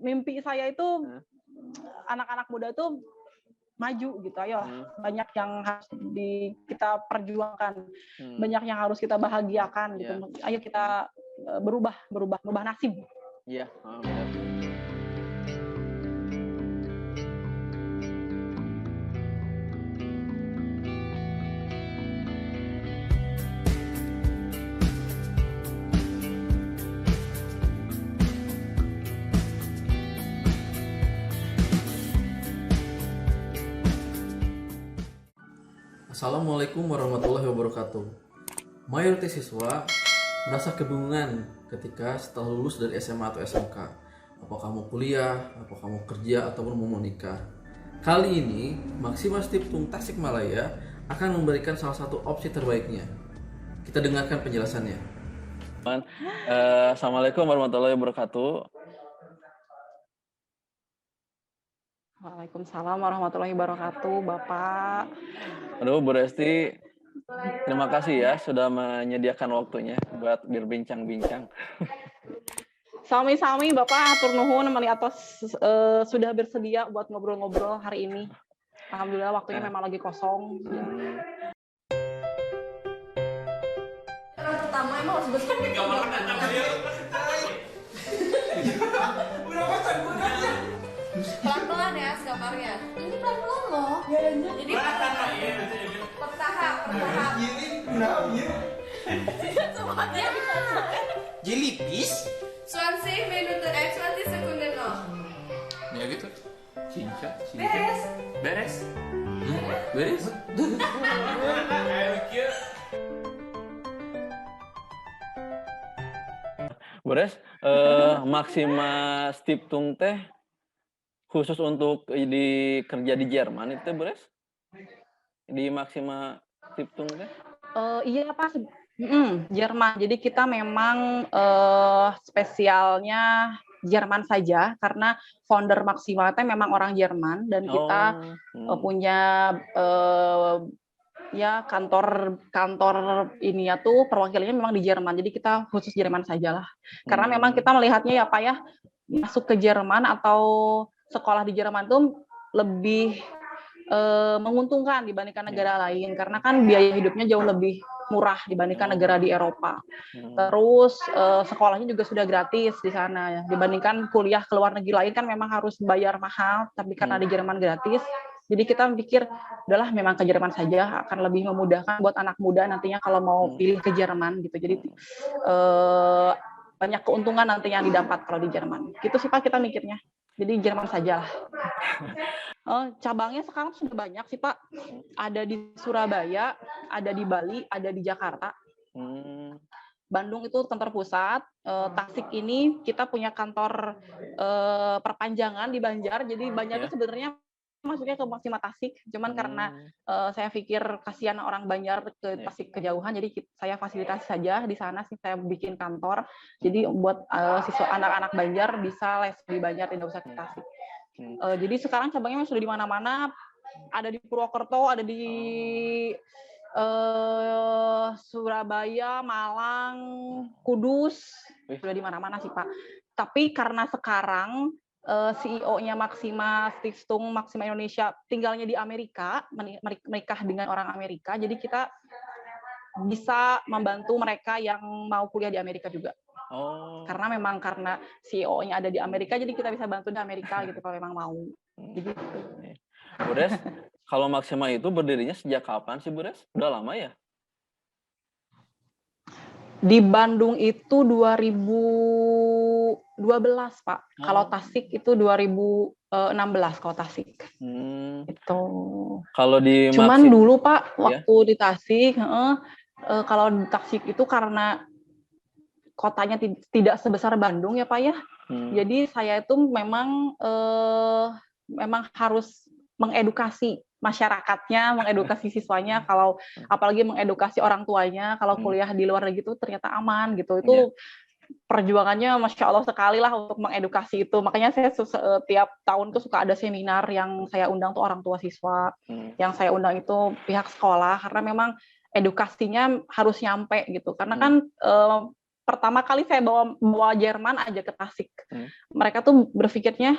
mimpi saya itu anak-anak muda tuh maju gitu. Ayo, banyak yang harus kita perjuangkan, banyak yang harus kita bahagiakan gitu. Ayo kita berubah nasib. Iya. Assalamualaikum warahmatullahi wabarakatuh. Mayoritas siswa merasa kebingungan ketika setelah lulus dari SMA atau SMK. Apakah mau kuliah, apakah mau kerja, ataupun mau menikah. Kali ini, Maksima Stiftung Tasikmalaya akan memberikan salah satu opsi terbaiknya. Kita dengarkan penjelasannya. Assalamualaikum warahmatullahi wabarakatuh. Waalaikumsalam warahmatullahi wabarakatuh, Bapak. Aduh, Bu Resti, terima kasih ya sudah menyediakan waktunya buat berbincang-bincang. Sami-sami Bapak, atur nuhun mani atas sudah bersedia buat ngobrol-ngobrol hari ini. Alhamdulillah waktunya memang lagi kosong. Pertama emang harus bersih. Pelan-pelan ya gambarnya. Ini pelan-pelan loh. Jadi bertahap. Semuanya Jellyfish? 20 menit 20 sekunder loh. Ya gitu. Cincang. Beres. Beres. Beres. Bu Res, Maksima Stiftung teh khusus untuk kerja di Jerman itu Bu Res? Di Maksima Stiftung teh? Iya Pak, Jerman. Jadi kita memang spesialnya Jerman saja karena founder Maksima teh memang orang Jerman dan kita punya ya kantor ini ya tuh perwakilannya memang di Jerman. Jadi kita khusus Jerman sajalah. Karena memang kita melihatnya ya Pak ya, masuk ke Jerman atau sekolah di Jerman tuh lebih menguntungkan dibandingkan negara lain karena kan biaya hidupnya jauh lebih murah dibandingkan negara di Eropa. Terus sekolahnya juga sudah gratis di sana ya. Dibandingkan kuliah ke luar negeri lain kan memang harus bayar mahal, tapi karena di Jerman gratis. Jadi kita pikir udahlah memang ke Jerman saja akan lebih memudahkan buat anak muda nantinya kalau mau pilih ke Jerman gitu. Jadi banyak keuntungan nantinya yang didapat kalau di Jerman. Gitu sih Pak kita mikirnya. Jadi Jerman saja lah. Cabangnya sekarang sudah banyak sih Pak. Ada di Surabaya, ada di Bali, ada di Jakarta. Bandung itu kantor pusat. Tasik ini kita punya kantor perpanjangan di Banjar. Jadi Banjar itu sebenarnya masuknya ke Maksima Tasik. Cuman karena saya pikir kasihan orang Banjar ke Tasik kejauhan, jadi saya fasilitasi saja di sana sih saya bikin kantor. Jadi buat siswa anak-anak Banjar bisa les di Banjar, tidak usah ke Tasik. Jadi sekarang cabangnya sudah di mana-mana, ada di Purwokerto, ada di Surabaya, Malang, Kudus, sudah di mana-mana sih Pak. Tapi karena sekarang CEO-nya Maksima Stiftung Maksima Indonesia tinggalnya di Amerika, menikah dengan orang Amerika, jadi kita bisa membantu mereka yang mau kuliah di Amerika juga. Karena CEO-nya ada di Amerika, jadi kita bisa bantu di Amerika gitu kalau memang mau. Gitu. Bu Res, kalau Maksima itu berdirinya sejak kapan sih Bu Res? Udah lama ya? Di Bandung itu 2012 Pak. Kalau Tasik itu 2016 kalau Tasik. Itu. Kalau di Cuman dulu Pak waktu di Tasik, kalau di Tasik itu karena kotanya tidak sebesar Bandung ya Pak ya. Jadi saya itu memang harus mengedukasi masyarakatnya, mengedukasi siswanya, kalau apalagi mengedukasi orang tuanya kalau kuliah di luar negeri itu ternyata aman gitu. Itu perjuangannya Masya Allah sekali lah untuk mengedukasi itu. Makanya saya tiap tahun tuh suka ada seminar yang saya undang tuh orang tua siswa, yang saya undang itu pihak sekolah, karena memang edukasinya harus nyampe gitu. Karena kan pertama kali saya bawa Jerman aja ke Tasik. Mereka tuh berpikirnya,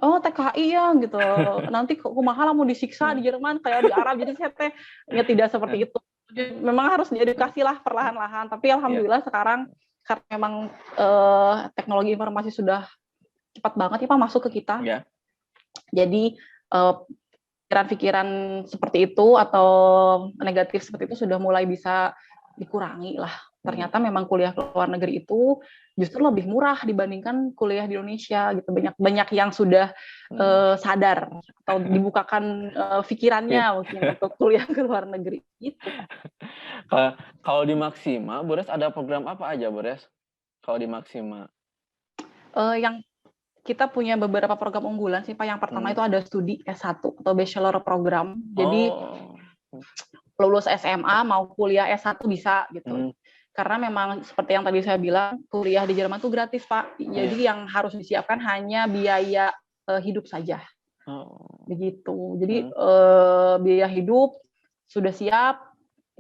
oh TKI ya gitu, nanti kumaha lah mau disiksa di Jerman kayak di Arab. Jadi saya ya tidak seperti itu. Jadi, memang harus diedukasi lah perlahan-lahan. Tapi alhamdulillah sekarang karena memang teknologi informasi sudah cepat banget ya Pak masuk ke kita. Jadi pikiran-pikiran seperti itu atau negatif seperti itu sudah mulai bisa dikurangi lah. Ternyata memang kuliah ke luar negeri itu justru lebih murah dibandingkan kuliah di Indonesia gitu. Banyak yang sudah sadar atau dibukakan pikirannya mungkin untuk kuliah ke luar negeri gitu. Kalau di Maxima, Bores ada program apa aja, Bores? Kalau di Maxima? Yang kita punya beberapa program unggulan sih Pak. Yang pertama itu ada studi S1 atau bachelor program. Jadi lulus SMA mau kuliah S1 bisa gitu. Karena memang seperti yang tadi saya bilang, kuliah di Jerman itu gratis, Pak. Jadi yang harus disiapkan hanya biaya hidup saja. Begitu. Jadi biaya hidup sudah siap,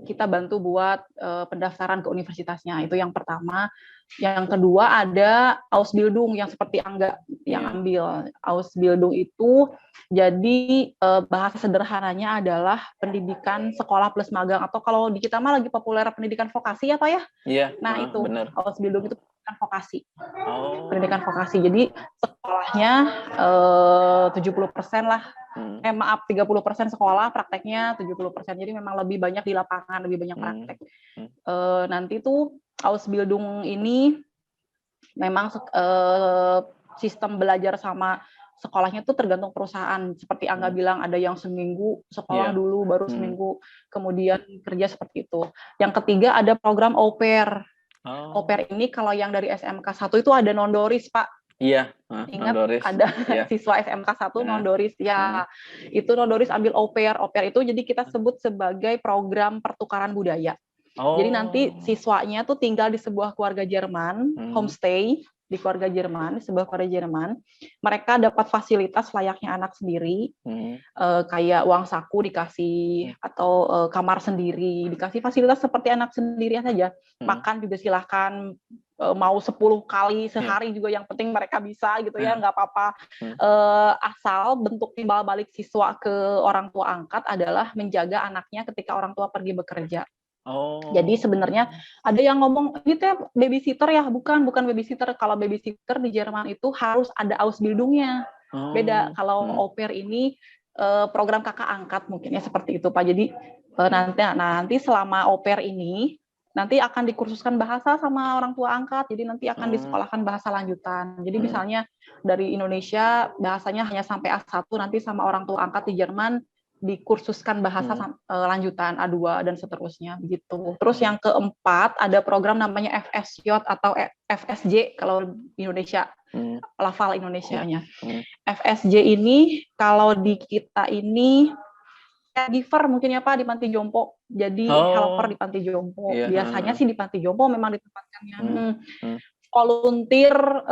kita bantu buat pendaftaran ke universitasnya. Itu yang pertama. Yang kedua ada Ausbildung yang seperti Angga yang ambil. Ausbildung itu jadi bahasa sederhananya adalah pendidikan sekolah plus magang, atau kalau di kita mah lagi populer pendidikan vokasi ya Pak ya? Iya. Nah itu bener. Ausbildung itu pendidikan vokasi. Pendidikan vokasi. Jadi sekolahnya 70% lah. 30% sekolah, prakteknya 70%. Jadi memang lebih banyak di lapangan, lebih banyak praktek. Nanti tuh Ausbildung ini memang sistem belajar sama sekolahnya tuh tergantung perusahaan. Seperti Angga bilang, ada yang seminggu sekolah dulu, baru seminggu kemudian kerja seperti itu. Yang ketiga ada program au pair. Au pair ini kalau yang dari SMK 1 itu ada nondoris, Pak. Iya, ingat nondoris. ada siswa SMK 1 nondoris ya. Itu nondoris ambil au pair. Au pair itu jadi kita sebut sebagai program pertukaran budaya. Jadi nanti siswanya tuh tinggal di sebuah keluarga Jerman, homestay di keluarga Jerman, sebuah keluarga Jerman. Mereka dapat fasilitas layaknya anak sendiri, kayak uang saku dikasih, atau kamar sendiri, dikasih fasilitas seperti anak sendiri saja. Makan juga silahkan, mau 10 kali sehari juga yang penting mereka bisa gitu ya, nggak apa-apa. Asal bentuk timbal balik siswa ke orang tua angkat adalah menjaga anaknya ketika orang tua pergi bekerja. Jadi sebenarnya ada yang ngomong ini teh babysitter ya, bukan babysitter. Kalau babysitter di Jerman itu harus ada Ausbildungnya. Beda. Kalau au pair ini program kakak angkat mungkin ya seperti itu Pak. Jadi nanti selama au pair ini nanti akan dikursuskan bahasa sama orang tua angkat. Jadi nanti akan disekolahkan bahasa lanjutan. Jadi misalnya dari Indonesia bahasanya hanya sampai A1, nanti sama orang tua angkat di Jerman dikursuskan bahasa lanjutan A2 dan seterusnya begitu. Terus yang keempat ada program namanya FSJ atau FSJ kalau di Indonesia, lafal Indonesianya. FSJ ini kalau di kita ini caregiver mungkin ya Pak di panti jompo. Jadi helper di panti jompo. Biasanya sih di panti jompo memang ditempatkannya. Volunteer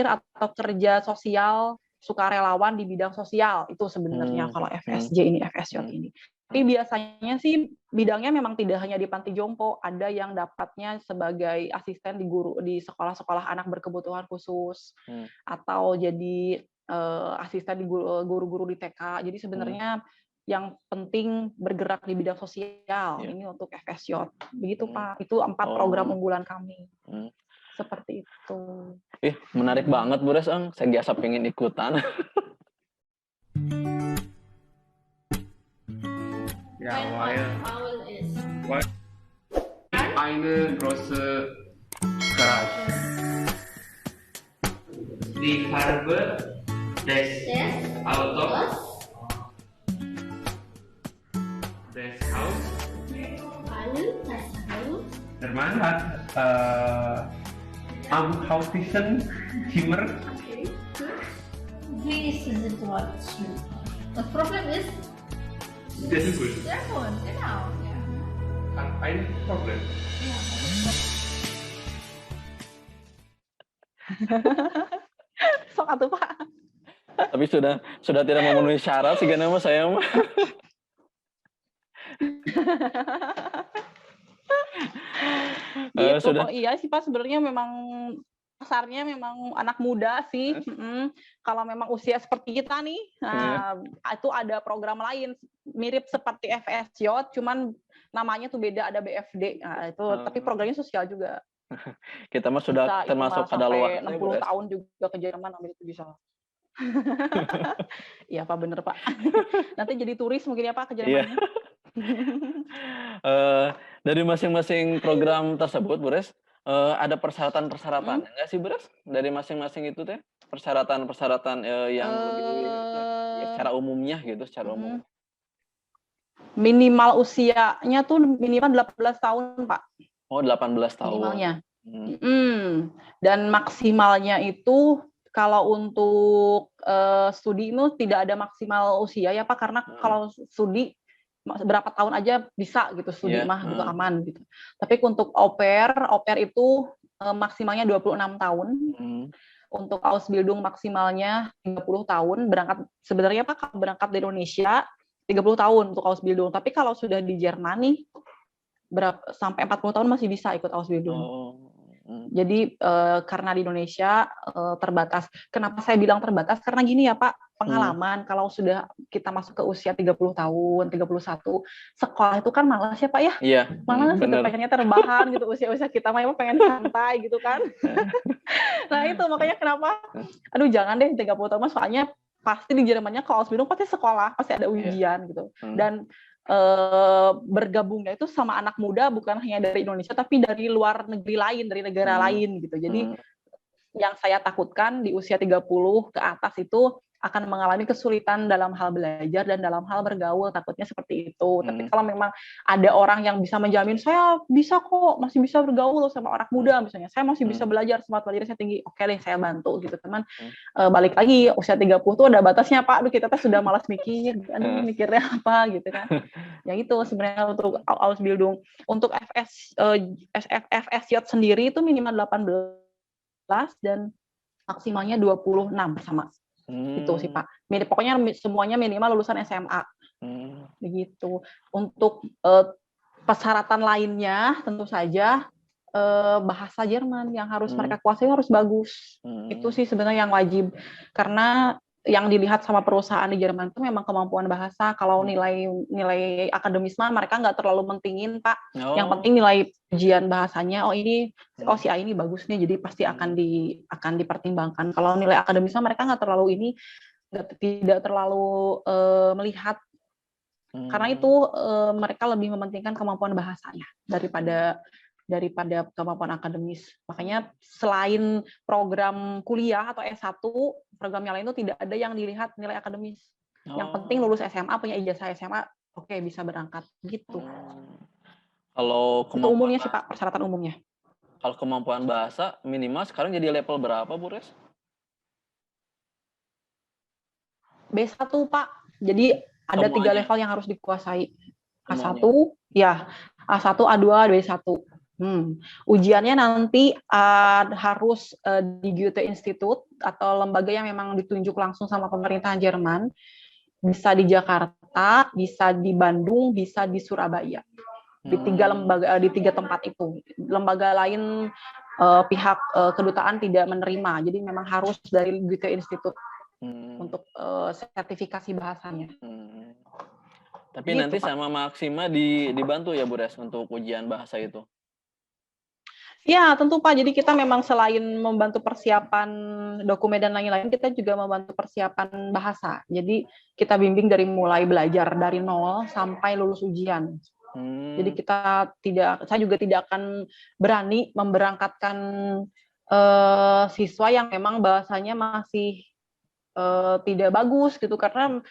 atau kerja sosial, sukarelawan di bidang sosial itu sebenarnya kalau FSJ ini, FSJ ini. Tapi biasanya sih bidangnya memang tidak hanya di panti jompo, ada yang dapatnya sebagai asisten di sekolah-sekolah anak berkebutuhan khusus, atau jadi asisten di guru-guru di TK. Jadi sebenarnya yang penting bergerak di bidang sosial ini untuk FSJ. Begitu Pak. Itu 4 program unggulan kami. Seperti itu. Menarik banget Bu Res, saya biasa pengen ikutan. Ja, weil eine große Garage. Die Farbe des Autos, des Haus. Der Mann hat am Hautischen Zimmer. Wie ist die Situation? Das Problem ist, Der ist gut. sehr gut, genau. Ja. Hat ein Problem. Sok atuh Pak. Tapi sudah tidak memenuhi syarat sih nama saya mah. Gitu sudah. kok. Iya sih Pak, sebenarnya memang pasarnya memang anak muda sih. Kalau memang usia seperti kita nih, nah, itu ada program lain mirip seperti FSJ, cuman namanya tuh beda, ada BFD. Nah, itu tapi programnya sosial juga. Kita mah sudah Bisa itu termasuk mah kadaluarsa sampai ya, Bures. 60 tahun juga ke Jerman ambil itu bisa. Iya Pak, bener Pak. Nanti jadi turis mungkin ya Pak ke Iya. Jerman. Dari masing-masing program tersebut, Bures, ada persyaratan-persyaratan nggak sih, Bures? Dari masing-masing itu teh, persyaratan-persyaratan yang lebih apa, ya Eh, secara umumnya gitu, secara umum. Minimal usianya tuh minimal 18 tahun Pak, Oh, 18 tahun. minimalnya. Dan maksimalnya itu kalau untuk studi itu tidak ada maksimal usia ya Pak, karena kalau studi berapa tahun aja bisa gitu studi mah gitu aman gitu. Tapi untuk au pair itu maksimalnya 26 tahun. Untuk Ausbildung maksimalnya 30 tahun. Berangkat sebenarnya Pak kalau berangkat dari Indonesia 30 tahun untuk Ausbildung. Tapi kalau sudah di Jerman nih sampai 40 tahun masih bisa ikut Ausbildung. Jadi karena di Indonesia terbatas. Kenapa saya bilang terbatas? Karena gini ya Pak, pengalaman kalau sudah kita masuk ke usia 30 tahun, 31, sekolah itu kan malas ya Pak ya? Iya. Malas gitu, pengennya terbahan gitu, usia-usia kita mah pengen santai gitu kan. Nah itu makanya kenapa, aduh jangan deh 30 tahun mas, soalnya pasti di Jermannya kalau Ausbildung pasti sekolah, pasti ada ujian gitu. Dan bergabungnya itu sama anak muda bukan hanya dari Indonesia tapi dari luar negeri lain, dari negara lain gitu. Jadi yang saya takutkan di usia 30 ke atas itu akan mengalami kesulitan dalam hal belajar dan dalam hal bergaul, takutnya seperti itu. Tapi kalau memang ada orang yang bisa menjamin, saya bisa kok, masih bisa bergaul sama orang muda misalnya, saya masih bisa belajar, semangat belajar saya tinggi, oke deh saya bantu gitu teman. Balik lagi usia 30 tuh ada batasnya Pak, aduh kita tuh sudah malas mikir, aduh mikirnya apa gitu kan. Ya itu sebenarnya untuk Ausbildung. Untuk FSJ sendiri itu minimal 18 dan maksimalnya 26 sama. Itu sih Pak. Pokoknya semuanya minimal lulusan SMA. Begitu. Untuk persyaratan lainnya tentu saja bahasa Jerman yang harus mereka kuasai harus bagus. Itu sih sebenarnya yang wajib. Karena yang dilihat sama perusahaan di Jerman itu memang kemampuan bahasa. Kalau nilai akademis mah mereka nggak terlalu mentingin Pak. Yang penting nilai ujian bahasanya. Si A ini bagus nih, jadi pasti akan dipertimbangkan. Kalau nilai akademis mah mereka nggak terlalu tidak terlalu melihat. Karena itu mereka lebih mementingkan kemampuan bahasanya daripada kemampuan akademis. Makanya selain program kuliah atau S1, program yang lain itu tidak ada yang dilihat nilai akademis. Yang penting lulus SMA, punya ijazah SMA, oke bisa berangkat gitu. Kalau itu umumnya sih Pak, persyaratan umumnya. Kalau kemampuan bahasa minimal sekarang jadi level berapa, Bu Res? B1 Pak. Jadi ada 3 level yang harus dikuasai. A1, ya A1, A2, B1. Ujiannya nanti harus di Goethe Institute atau lembaga yang memang ditunjuk langsung sama pemerintahan Jerman. Bisa di Jakarta, bisa di Bandung, bisa di Surabaya. Di 3 tempat itu. Lembaga lain pihak kedutaan tidak menerima. Jadi memang harus dari Goethe Institute untuk sertifikasi bahasanya. Tapi gitu, nanti Pak. Sama Maksima dibantu ya Bu Res untuk ujian bahasa itu? Ya, tentu Pak. Jadi kita memang selain membantu persiapan dokumen dan lain-lain, kita juga membantu persiapan bahasa. Jadi kita bimbing dari mulai belajar dari nol sampai lulus ujian. Jadi saya juga tidak akan berani memberangkatkan siswa yang memang bahasanya masih tidak bagus gitu, karena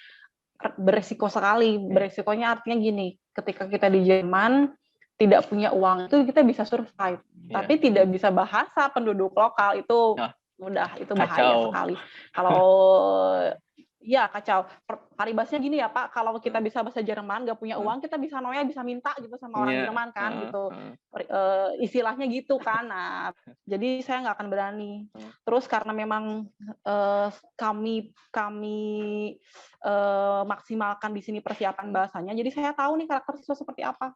beresiko sekali. Beresikonya artinya gini, ketika kita di Jerman tidak punya uang itu kita bisa survive, tapi tidak bisa bahasa penduduk lokal itu itu bahaya sekali. Kalau ya kacau. Paribasnya gini ya Pak, kalau kita bisa bahasa Jerman nggak punya uang, kita bisa bisa minta gitu sama orang Jerman kan gitu. Istilahnya gitu kan. Nah, jadi saya nggak akan berani. Terus karena memang kami maksimalkan di sini persiapan bahasanya, jadi saya tahu nih karakter siswa seperti apa.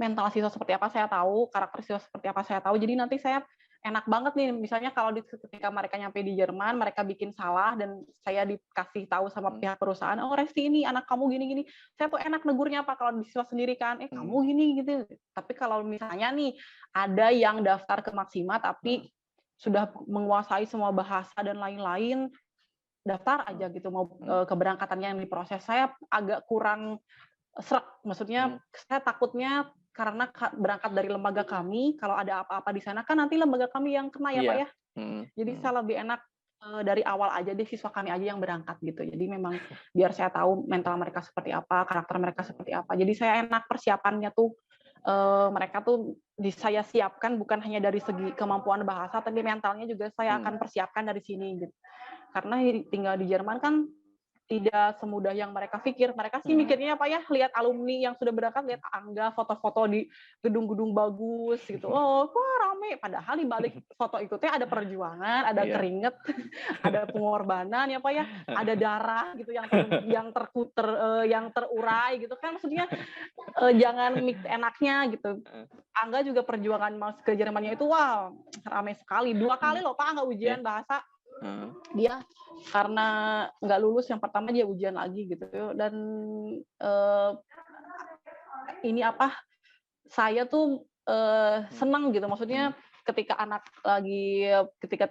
mental siswa seperti apa saya tahu, karakter siswa seperti apa saya tahu. Jadi nanti saya enak banget nih, misalnya kalau ketika mereka nyampe di Jerman, mereka bikin salah dan saya dikasih tahu sama pihak perusahaan, oh Resti ini anak kamu gini-gini, saya tuh enak negurnya apa kalau di siswa sendiri kan, kamu gini gitu. Tapi kalau misalnya nih ada yang daftar ke Maksima tapi sudah menguasai semua bahasa dan lain-lain, daftar aja gitu, mau keberangkatannya yang diproses, saya agak kurang serak, maksudnya saya takutnya karena berangkat dari lembaga kami, kalau ada apa-apa di sana kan nanti lembaga kami yang kena ya Pak ya. Jadi saya lebih enak dari awal aja deh siswa kami aja yang berangkat gitu. Jadi memang biar saya tahu mental mereka seperti apa, karakter mereka seperti apa. Jadi saya enak persiapannya tuh mereka tuh saya siapkan bukan hanya dari segi kemampuan bahasa, tapi mentalnya juga saya akan persiapkan dari sini gitu. Karena tinggal di Jerman kan tidak semudah yang mereka pikir. Mereka sih mikirnya apa ya, lihat alumni yang sudah berangkat, lihat Angga foto-foto di gedung-gedung bagus gitu. Oh, wah rame. Padahal di balik foto itu teh ada perjuangan, ada keringet, ada pengorbanan ya Pak ya, ada darah gitu yang terurai gitu kan. Maksudnya jangan enaknya gitu. Angga juga perjuangan masuk ke Jermannya itu wow, ramai sekali. 2 kali loh Pak Angga ujian bahasa. Dia karena nggak lulus yang pertama dia ujian lagi gitu dan ini apa saya tuh senang gitu, maksudnya ketika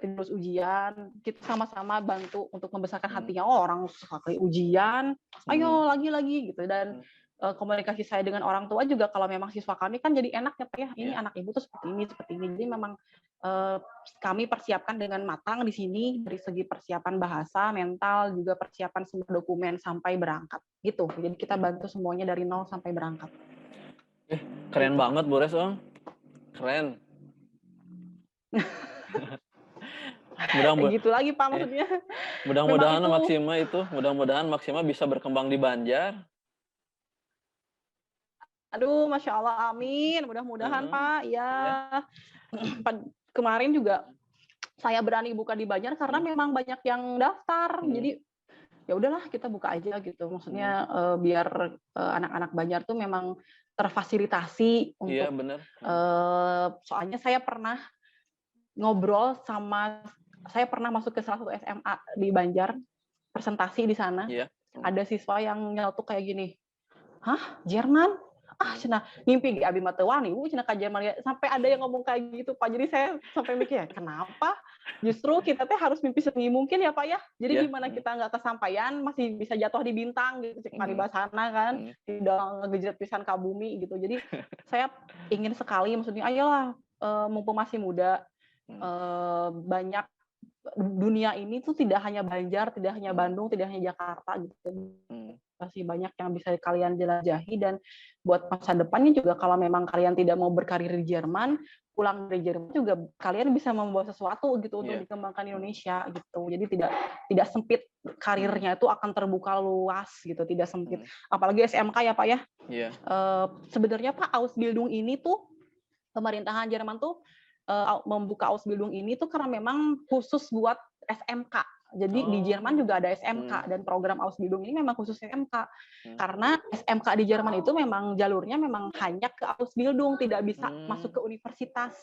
lulus ujian kita sama-sama bantu untuk membesarkan hatinya, orang sekali ujian ayo lagi gitu, dan komunikasi saya dengan orang tua juga kalau memang siswa kami kan jadi enak ya Pak ya, ini anak ibu tuh seperti ini. Jadi memang kami persiapkan dengan matang di sini dari segi persiapan bahasa, mental, juga persiapan semua dokumen sampai berangkat gitu. Jadi kita bantu semuanya dari nol sampai berangkat. Keren banget Bu Res, Om. Keren. Gitu lagi Pak maksudnya. Mudah-mudahan Maksima bisa berkembang di Banjar. Aduh, Masya Allah, amin. Mudah-mudahan Pak. Ya, kemarin juga saya berani buka di Banjar karena memang banyak yang daftar. Jadi ya udahlah kita buka aja gitu. Maksudnya biar anak-anak Banjar tuh memang terfasilitasi untuk. Iya benar. Soalnya saya pernah masuk ke salah satu SMA di Banjar, presentasi di sana. Iya. Ada siswa yang nyeletuk kayak gini, hah Jerman? Cina ngimpi di abi mata wani, cina ka Jerman ya. Sampai ada yang ngomong kayak gitu Pak. Jadi saya sampai mikir ya, kenapa? Justru kita teh harus mimpi setinggi mungkin ya Pak ya. Jadi gimana kita nggak kesampaian, masih bisa jatuh di bintang gitu, cek paribasana kan, tidak ngegejret pisan ka bumi gitu. Jadi saya ingin sekali, maksudnya ayolah mumpung masih muda, banyak dunia ini tuh tidak hanya Banjar, tidak hanya Bandung, tidak hanya Jakarta gitu. Masih banyak yang bisa kalian jelajahi, dan buat masa depannya juga kalau memang kalian tidak mau berkarir di Jerman, pulang dari Jerman juga kalian bisa membawa sesuatu gitu untuk dikembangkan Indonesia gitu. Jadi tidak sempit, karirnya itu akan terbuka luas gitu, tidak sempit. Apalagi SMK ya Pak ya. Sebenarnya Pak Ausbildung ini tuh pemerintahan Jerman tuh membuka Ausbildung ini tuh karena memang khusus buat SMK. Jadi di Jerman juga ada SMK dan program Ausbildung ini memang khusus SMK. Karena SMK di Jerman itu memang jalurnya memang hanya ke Ausbildung, tidak bisa masuk ke universitas.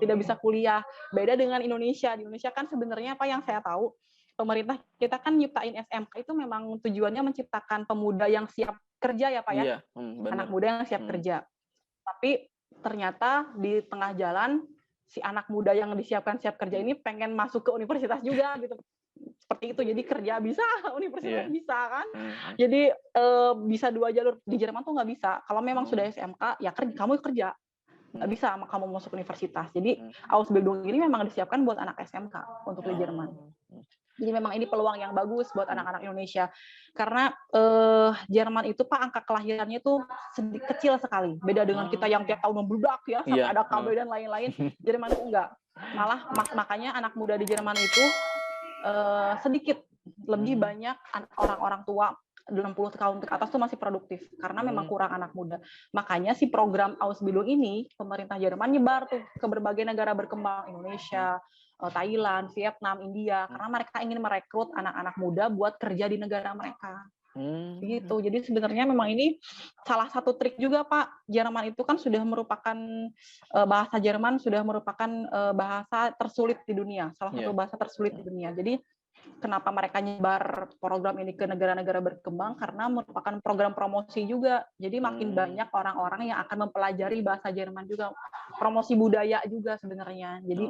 Tidak bisa kuliah. Beda dengan Indonesia. Di Indonesia kan sebenarnya apa yang saya tahu, pemerintah kita kan nyiptain SMK itu memang tujuannya menciptakan pemuda yang siap kerja ya Pak ya. Anak muda yang siap kerja. Tapi ternyata di tengah jalan si anak muda yang disiapkan siap kerja ini pengen masuk ke universitas juga gitu. Seperti itu. Jadi kerja bisa, universitas bisa kan. Jadi bisa 2 jalur. Di Jerman tuh nggak bisa. Kalau memang sudah SMK, ya kamu kerja. Nggak bisa kamu masuk universitas. Jadi Ausbildung ini memang disiapkan buat anak SMK untuk di Jerman. Jadi memang ini peluang yang bagus buat anak-anak Indonesia. Karena Jerman itu Pak angka kelahirannya tuh kecil sekali. Beda dengan kita yang tiap tahun membludak ya, sampai ada KB dan lain-lain. Jerman itu enggak. Malah makanya anak muda di Jerman itu sedikit lebih banyak orang-orang tua 60 tahun ke atas tuh masih produktif karena memang kurang anak muda. Makanya si program Ausbildung ini pemerintah Jerman nyebar tuh ke berbagai negara berkembang, Indonesia, Thailand, Vietnam, India, karena mereka ingin merekrut anak-anak muda buat kerja di negara mereka. Gitu. Jadi sebenarnya memang ini salah satu trik juga Pak. Jerman itu kan sudah merupakan bahasa Jerman sudah merupakan bahasa tersulit di dunia, salah satu bahasa tersulit di dunia. Jadi kenapa mereka nyebar program ini ke negara-negara berkembang karena merupakan program promosi juga. Jadi makin banyak orang-orang yang akan mempelajari bahasa Jerman juga, promosi budaya juga sebenarnya. Jadi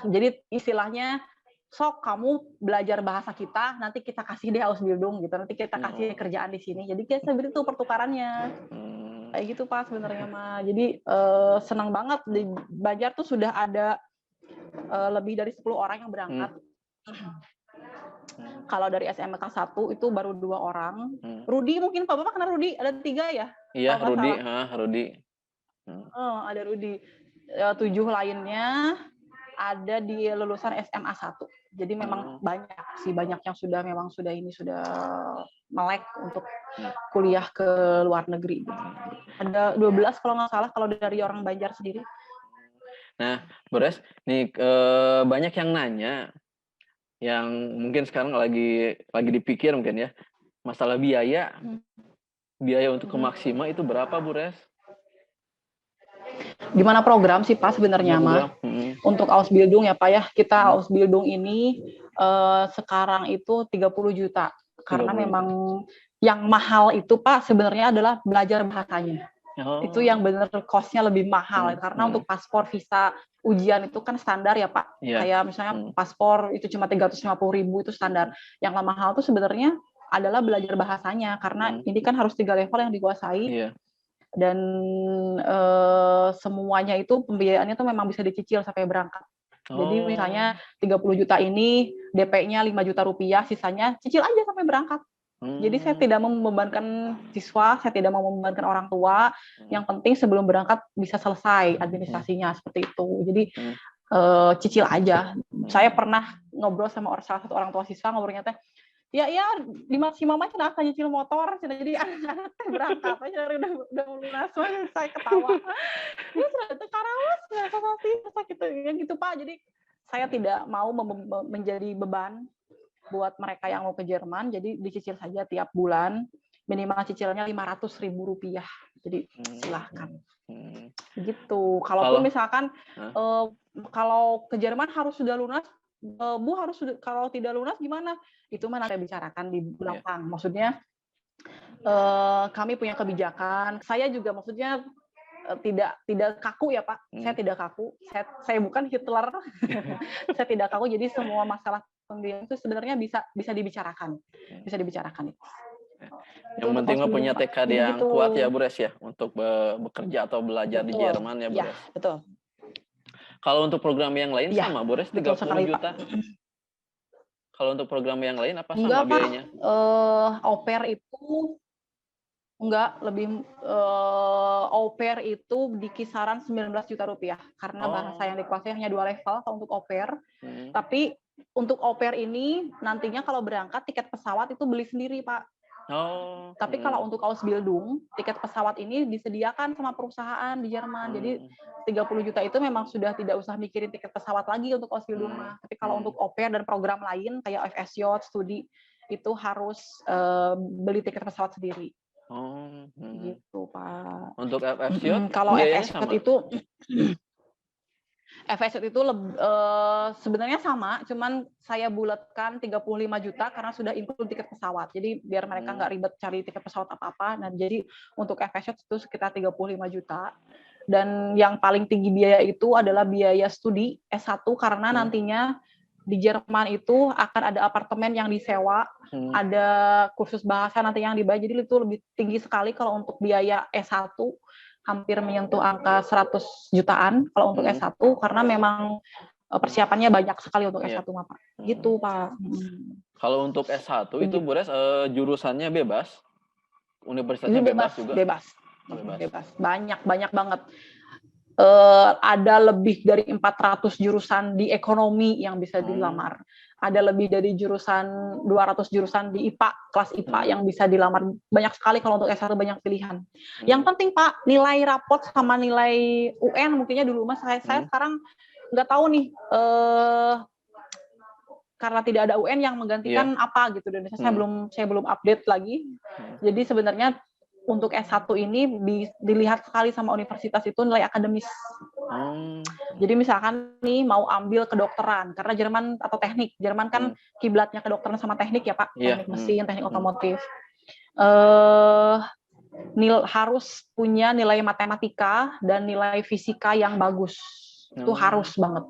jadi istilahnya sok kamu belajar bahasa kita, nanti kita kasih deh Ausbildung gitu, nanti kita kasih kerjaan di sini. Jadi kayak seperti itu pertukarannya. Kayak gitu Pak sebenarnya mah. Jadi senang banget di Banjar tuh sudah ada lebih dari 10 orang yang berangkat. Kalau dari SMK 1 itu baru 2 orang. Rudi mungkin Pak Bapak kenal Rudi? Ada 3 ya? Iya, Kalau nggak Rudi. ada Rudi. 7 lainnya ada di lulusan SMA 1. Jadi memang banyak yang sudah melek untuk kuliah ke luar negeri. Ada 12 kalau nggak salah kalau dari orang Banjar sendiri. Nah, Bores, nih banyak yang nanya, yang mungkin sekarang lagi dipikir mungkin ya, masalah biaya untuk ke Maxima itu berapa, Bores? Gimana program sih Pak sebenarnya mah? Untuk Ausbildung ya Pak ya, kita Ausbildung ini sekarang itu 30 juta. Karena memang yang mahal itu Pak sebenarnya adalah belajar bahasanya. Itu yang benar cost-nya lebih mahal. Karena untuk paspor, visa, ujian itu kan standar ya Pak. Kayak misalnya paspor itu cuma 350.000 itu standar. Yang mahal itu sebenarnya adalah belajar bahasanya. Karena ini kan harus 3 level yang dikuasai. Dan semuanya itu pembiayaannya tuh memang bisa dicicil sampai berangkat. Jadi misalnya 30 juta ini DP-nya 5 juta rupiah, sisanya cicil aja sampai berangkat. Jadi saya tidak mau membebankan siswa, saya tidak mau membebankan orang tua. Yang penting sebelum berangkat bisa selesai administrasinya seperti itu. Jadi cicil aja. Saya pernah ngobrol sama salah satu orang tua siswa, ngobrolnya teh, ya di Maxima mah cenah nyicil motor, jadi anak teh berangkat aja udah lunas, saya ketawa. Terus itu karawas gitu Pak. Jadi saya tidak mau menjadi beban buat mereka yang mau ke Jerman, jadi dicicil saja tiap bulan, minimal cicilnya 500.000 rupiah. Jadi silahkan. Gitu. Kalaupun misalkan kalau ke Jerman harus sudah lunas, Bu harus kalau tidak lunas gimana? Itu mana saya bicarakan di belakang. Maksudnya kami punya kebijakan. Saya juga maksudnya tidak kaku ya Pak. Saya tidak kaku. Saya bukan Hitler. Saya tidak kaku. Jadi semua masalah pembiayaan itu sebenarnya bisa dibicarakan. Bisa dibicarakan itu. Yang penting punya tekad yang kuat ya Bures ya untuk bekerja atau belajar di Jerman ya Bures. Ya, betul. Kalau untuk program yang lain sama Bores 30 juta. Kalau untuk program yang lain apa sama biayanya? Au pair itu enggak, lebih au pair itu di kisaran 19 juta rupiah karena bahasa yang dikuasai hanya 2 level kalau untuk au pair. Tapi untuk au pair ini nantinya kalau berangkat tiket pesawat itu beli sendiri Pak. Tapi kalau untuk Ausbildung, tiket pesawat ini disediakan sama perusahaan di Jerman. Jadi 30 juta itu memang sudah tidak usah mikirin tiket pesawat lagi untuk Ausbildung mah. Tapi kalau untuk au pair dan program lain kayak FSJ, studi itu harus beli tiket pesawat sendiri. Gitu Pak. Untuk FSJ? Kalau FSJ itu sebenarnya sama, cuman saya bulatkan 35 juta karena sudah include tiket pesawat. Jadi biar mereka nggak ribet cari tiket pesawat apa-apa. Nah, jadi untuk FSJ itu sekitar 35 juta. Dan yang paling tinggi biaya itu adalah biaya studi S1 karena nantinya di Jerman itu akan ada apartemen yang disewa, ada kursus bahasa nanti yang dibayar. Jadi itu lebih tinggi sekali kalau untuk biaya S1. Hampir menyentuh angka 100 jutaan kalau untuk S1 karena memang persiapannya banyak sekali untuk S1 Pak. Gitu Pak. Kalau untuk S1 itu Bures jurusannya bebas? Universitasnya bebas juga? Bebas. Banyak banget. Ada lebih dari 400 jurusan di ekonomi yang bisa dilamar. Ada lebih dari 200 jurusan di IPA, kelas IPA yang bisa dilamar. Banyak sekali kalau untuk S1 banyak pilihan. Yang penting Pak, nilai rapot sama nilai UN mungkinnya dulu Mas. Saya sekarang nggak tahu nih karena tidak ada UN yang menggantikan apa gitu, dan saya belum update lagi. Jadi sebenarnya untuk S1 ini dilihat sekali sama universitas itu nilai akademis. Jadi misalkan nih mau ambil kedokteran, karena Jerman atau teknik, Jerman kan kiblatnya kedokteran sama teknik ya Pak, teknik mesin, teknik otomotif. Harus punya nilai matematika dan nilai fisika yang bagus. Itu harus banget.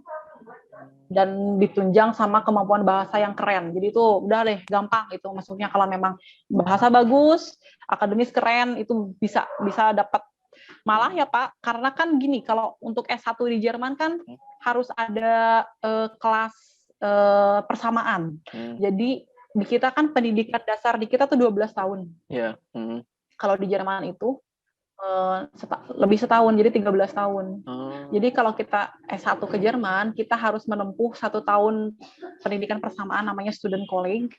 Dan ditunjang sama kemampuan bahasa yang keren. Jadi itu udah deh gampang itu masuknya, kalau memang bahasa bagus, akademis keren, itu bisa dapat. Malah ya Pak, karena kan gini, kalau untuk S1 di Jerman kan harus ada kelas persamaan. Jadi di kita kan pendidikan dasar di kita tuh 12 tahun. Iya. Kalau di Jerman itu lebih setahun, jadi 13 tahun. Jadi kalau kita S1 ke Jerman, kita harus menempuh 1 tahun pendidikan persamaan namanya student college.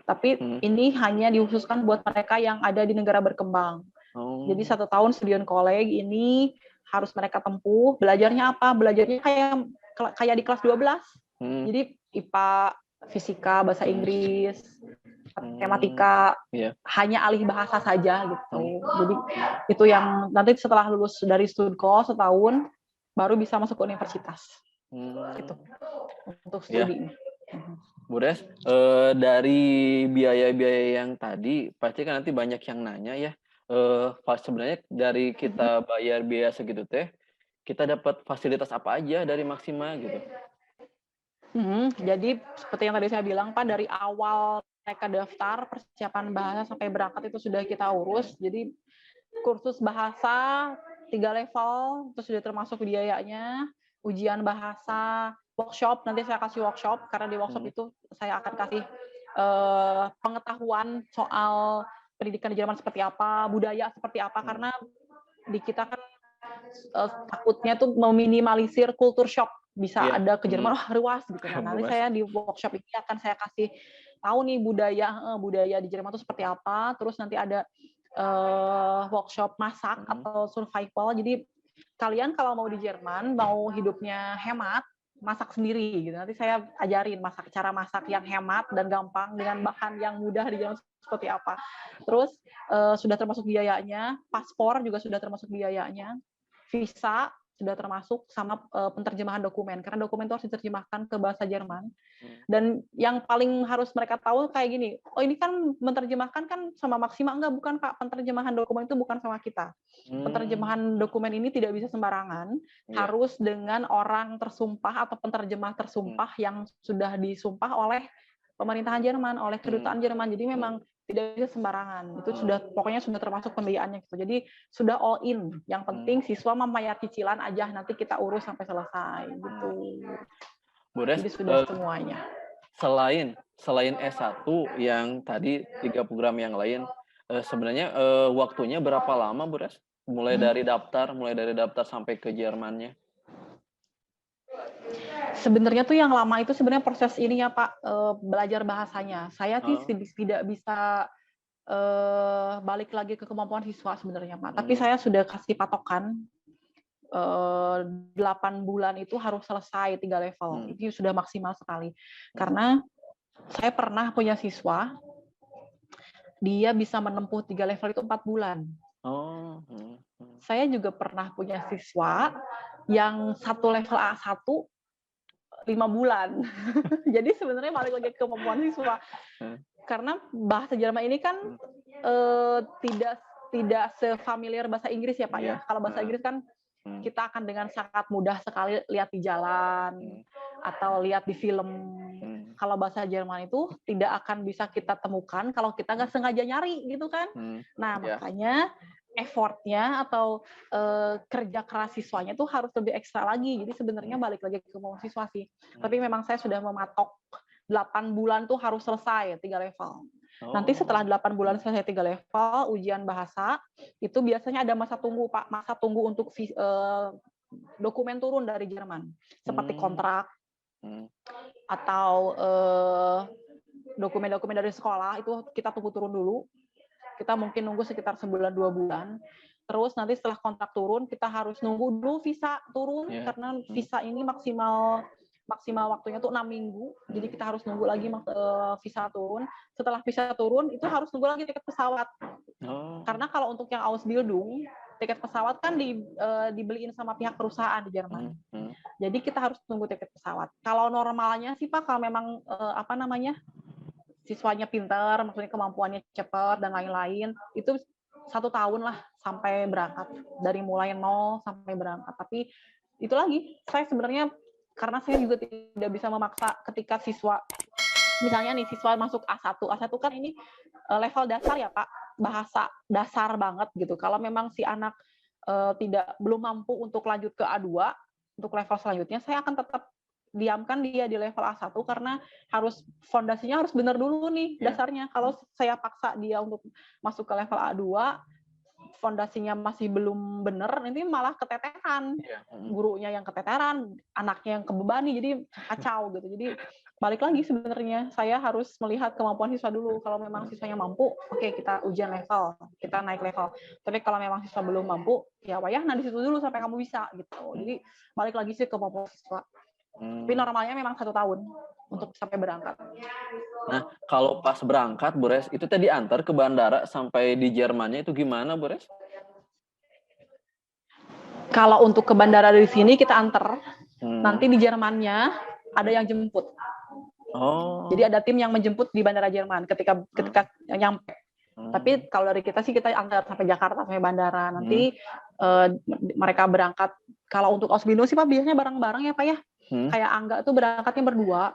Tapi ini hanya dikhususkan buat mereka yang ada di negara berkembang. Jadi 1 tahun student college ini harus mereka tempuh. Belajarnya apa? Belajarnya kayak di kelas 12. Jadi IPA, fisika, bahasa Inggris, matematika, hanya alih bahasa saja gitu. Jadi itu yang nanti setelah lulus dari Studco setahun baru bisa masuk ke universitas. Gitu. Untuk studi. Bu Des, dari biaya-biaya yang tadi pasti kan nanti banyak yang nanya ya. Sebenarnya dari kita bayar biaya segitu teh, kita dapat fasilitas apa aja dari Maxima gitu? Jadi seperti yang tadi saya bilang Pak, dari awal mereka daftar, persiapan bahasa sampai berangkat itu sudah kita urus. Jadi kursus bahasa 3 level itu sudah termasuk biayanya, ujian bahasa, workshop, nanti saya kasih workshop, karena di workshop itu saya akan kasih pengetahuan soal pendidikan di Jerman seperti apa, budaya seperti apa, karena di kita kan takutnya tuh meminimalisir culture shock, bisa ada ke Jerman ruas gitu. Nah, nanti saya di workshop ini akan saya kasih tahu nih budaya di Jerman itu seperti apa, terus nanti ada workshop masak atau survival. Jadi kalian kalau mau di Jerman, mau hidupnya hemat, masak sendiri gitu. Nanti saya ajarin cara masak yang hemat dan gampang dengan bahan yang mudah di Jerman seperti apa. Terus sudah termasuk biayanya, paspor juga sudah termasuk biayanya, visa sudah termasuk, sama penterjemahan dokumen, karena dokumen itu harus diterjemahkan ke bahasa Jerman. Dan yang paling harus mereka tahu kayak gini, oh ini kan menerjemahkan kan sama Maxima, enggak, bukan Pak, penterjemahan dokumen itu bukan sama kita. Penterjemahan dokumen ini tidak bisa sembarangan, harus dengan orang tersumpah atau penterjemah tersumpah yang sudah disumpah oleh pemerintahan Jerman, oleh kedutaan Jerman. Jadi memang tidak bisa sembarangan. Itu pokoknya sudah termasuk pembiayaannya gitu. Jadi sudah all in. Yang penting siswa membayar cicilan aja, nanti kita urus sampai selesai gitu. Bu Des, jadi sudah semuanya. Selain S1 yang tadi 3 program yang lain, sebenarnya waktunya berapa lama Bu Des? Mulai dari daftar sampai ke Jermannya? Sebenarnya tuh yang lama itu sebenarnya proses ini ya Pak, belajar bahasanya. Saya tidak bisa balik lagi ke kemampuan siswa sebenarnya Pak. Tapi saya sudah kasih patokan 8 bulan itu harus selesai 3 level. Ini sudah maksimal sekali. Karena saya pernah punya siswa, dia bisa menempuh 3 level itu 4 bulan. Saya juga pernah punya siswa yang 1 level A1 5 bulan. Jadi sebenarnya balik lagi ke kemampuan siswa. Karena bahasa Jerman ini kan tidak sefamiliar bahasa Inggris ya Pak ya. Kalau bahasa Inggris kan kita akan dengan sangat mudah sekali lihat di jalan atau lihat di film. Kalau bahasa Jerman itu tidak akan bisa kita temukan kalau kita nggak sengaja nyari gitu kan. Nah makanya effort-nya atau kerja keras siswanya tuh harus lebih ekstra lagi. Jadi sebenarnya balik lagi ke kemampuan siswa sih. Tapi memang saya sudah mematok 8 bulan tuh harus selesai 3 level. Nanti setelah 8 bulan selesai 3 level, ujian bahasa, itu biasanya ada masa tunggu Pak. Masa tunggu untuk dokumen turun dari Jerman. Seperti kontrak, atau dokumen-dokumen dari sekolah, itu kita tunggu turun dulu. Kita mungkin nunggu sekitar sebulan 2 bulan. Terus nanti setelah kontrak turun, kita harus nunggu dulu visa turun, karena visa ini maksimal maksimal waktunya tuh 6 minggu. Jadi kita harus nunggu lagi visa turun. Setelah visa turun itu harus nunggu lagi tiket pesawat. Karena kalau untuk yang Ausbildung, tiket pesawat kan dibeliin sama pihak perusahaan di Jerman. Jadi kita harus tunggu tiket pesawat. Kalau normalnya sih Pak, kalau memang siswanya pintar, maksudnya kemampuannya cepat dan lain-lain, itu 1 tahun lah sampai berangkat, dari mulai 0 sampai berangkat. Tapi itu lagi, saya sebenarnya karena saya juga tidak bisa memaksa ketika siswa, misalnya nih siswa masuk A1 kan ini level dasar ya Pak, bahasa dasar banget gitu. Kalau memang si anak belum mampu untuk lanjut ke A2, untuk level selanjutnya, saya akan tetap diamkan dia di level A1 karena fondasinya harus benar dulu nih dasarnya. Kalau saya paksa dia untuk masuk ke level A2, fondasinya masih belum benar, nanti malah keteteran. Gurunya yang keteteran, anaknya yang kebebani, jadi kacau gitu. Jadi balik lagi sebenarnya saya harus melihat kemampuan siswa dulu. Kalau memang siswanya mampu, oke, kita ujian level, kita naik level. Tapi kalau memang siswa belum mampu, ya wayah di situ dulu sampai kamu bisa gitu. Jadi balik lagi sih kemampuan siswa. Tapi normalnya memang 1 tahun untuk sampai berangkat. Nah, kalau pas berangkat, Bu Res, itu tadi diantar ke bandara sampai di Jermannya itu gimana, Bu Res? Kalau untuk ke bandara dari sini kita antar, nanti di Jermannya ada yang jemput. Jadi ada tim yang menjemput di bandara Jerman ketika nyampe. Tapi kalau dari kita sih kita antar sampai Jakarta, sampai bandara. Nanti mereka berangkat. Kalau untuk Ausbildung sih Pak biasanya bareng-bareng ya Pak ya. Kayak Angga tuh berangkatnya berdua.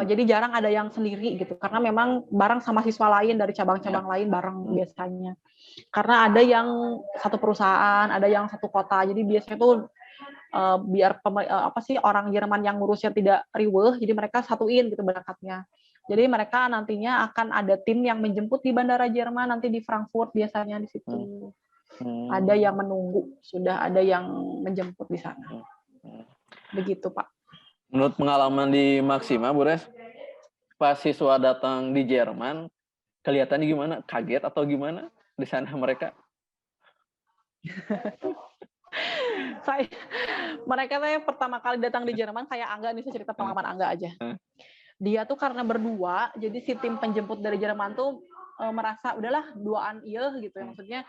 Jadi jarang ada yang sendiri gitu. Karena memang bareng sama siswa lain dari cabang-cabang lain bareng biasanya. Karena ada yang satu perusahaan, ada yang satu kota. Jadi biasanya tuh biar orang Jerman yang ngurusnya tidak riweuh, jadi mereka satuin gitu berangkatnya. Jadi mereka nantinya akan ada tim yang menjemput di bandara Jerman, nanti di Frankfurt biasanya di situ. Ada yang menunggu, sudah ada yang menjemput di sana. Begitu Pak. Menurut pengalaman di Maxima, Bu Res, pas siswa datang di Jerman, kelihatannya gimana? Kaget atau gimana di sana mereka? Mereka pertama kali datang di Jerman, kayak Angga nih, saya cerita pengalaman Angga aja. Dia tuh karena berdua, jadi si tim penjemput dari Jerman tuh merasa udahlah duaan iya gitu ya, maksudnya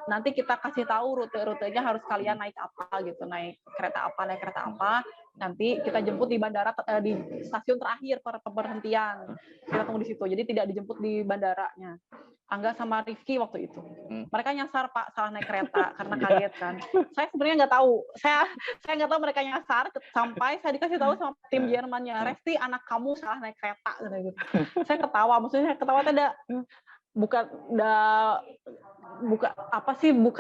nanti kita kasih tahu rutenya harus kalian naik apa gitu, naik kereta apa, nanti kita jemput di bandara, di stasiun terakhir pemberhentian, kita tunggu di situ, jadi tidak dijemput di bandaranya. Angga sama Rifki waktu itu. Mereka nyasar Pak, salah naik kereta karena kaget kan. Saya sebenarnya nggak tahu. Saya nggak tahu mereka nyasar sampai saya dikasih tahu sama tim Jermannya, Resti anak kamu salah naik kereta gitu. Saya ketawa, maksudnya ketawa tidak bukan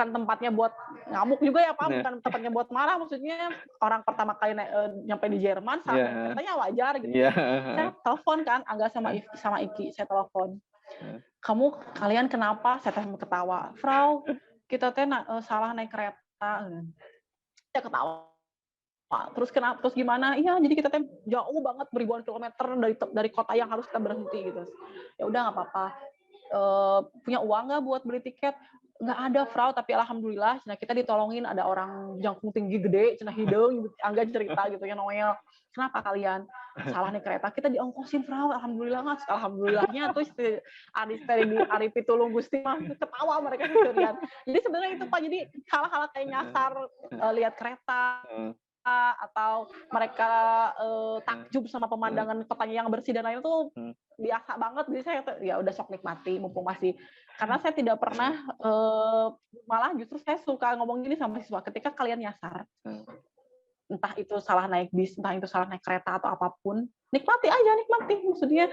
tempatnya buat ngamuk juga ya Pak, bukan tempatnya buat marah, maksudnya orang pertama kali nyampe di Jerman salah naik keretanya wajar gitu. Saya telepon kan Angga sama Iki, saya telepon. Kalian kenapa? Saya ketawa. Frau, kita salah naik kereta. Saya ketawa. Terus gimana? Iya, jadi kita jauh banget beribuan kilometer dari kota yang harus kita berhenti gitu. Ya udah nggak apa-apa. Punya uang nggak buat beli tiket? Nggak ada, Frau, tapi alhamdulillah kita ditolongin, ada orang jangkung tinggi gede, cenah hidung, Angga cerita gitu ya, Noel. Kenapa kalian salah naik kereta? Kita diongkosin, Frau, alhamdulillah nggak? Alhamdulillahnya tuh Ari Pitulung Gusti mah ketawa mereka sendirian. Jadi sebenarnya itu Pak, jadi hal-hal kayak nyasar, lihat kereta, atau mereka takjub sama pemandangan kotanya yang bersih dan lain itu biasa banget. Jadi saya ya udah sok nikmati mumpung masih, karena saya tidak pernah malah justru saya suka ngomong gini sama siswa, ketika kalian nyasar entah itu salah naik bis, entah itu salah naik kereta atau apapun, nikmati aja, maksudnya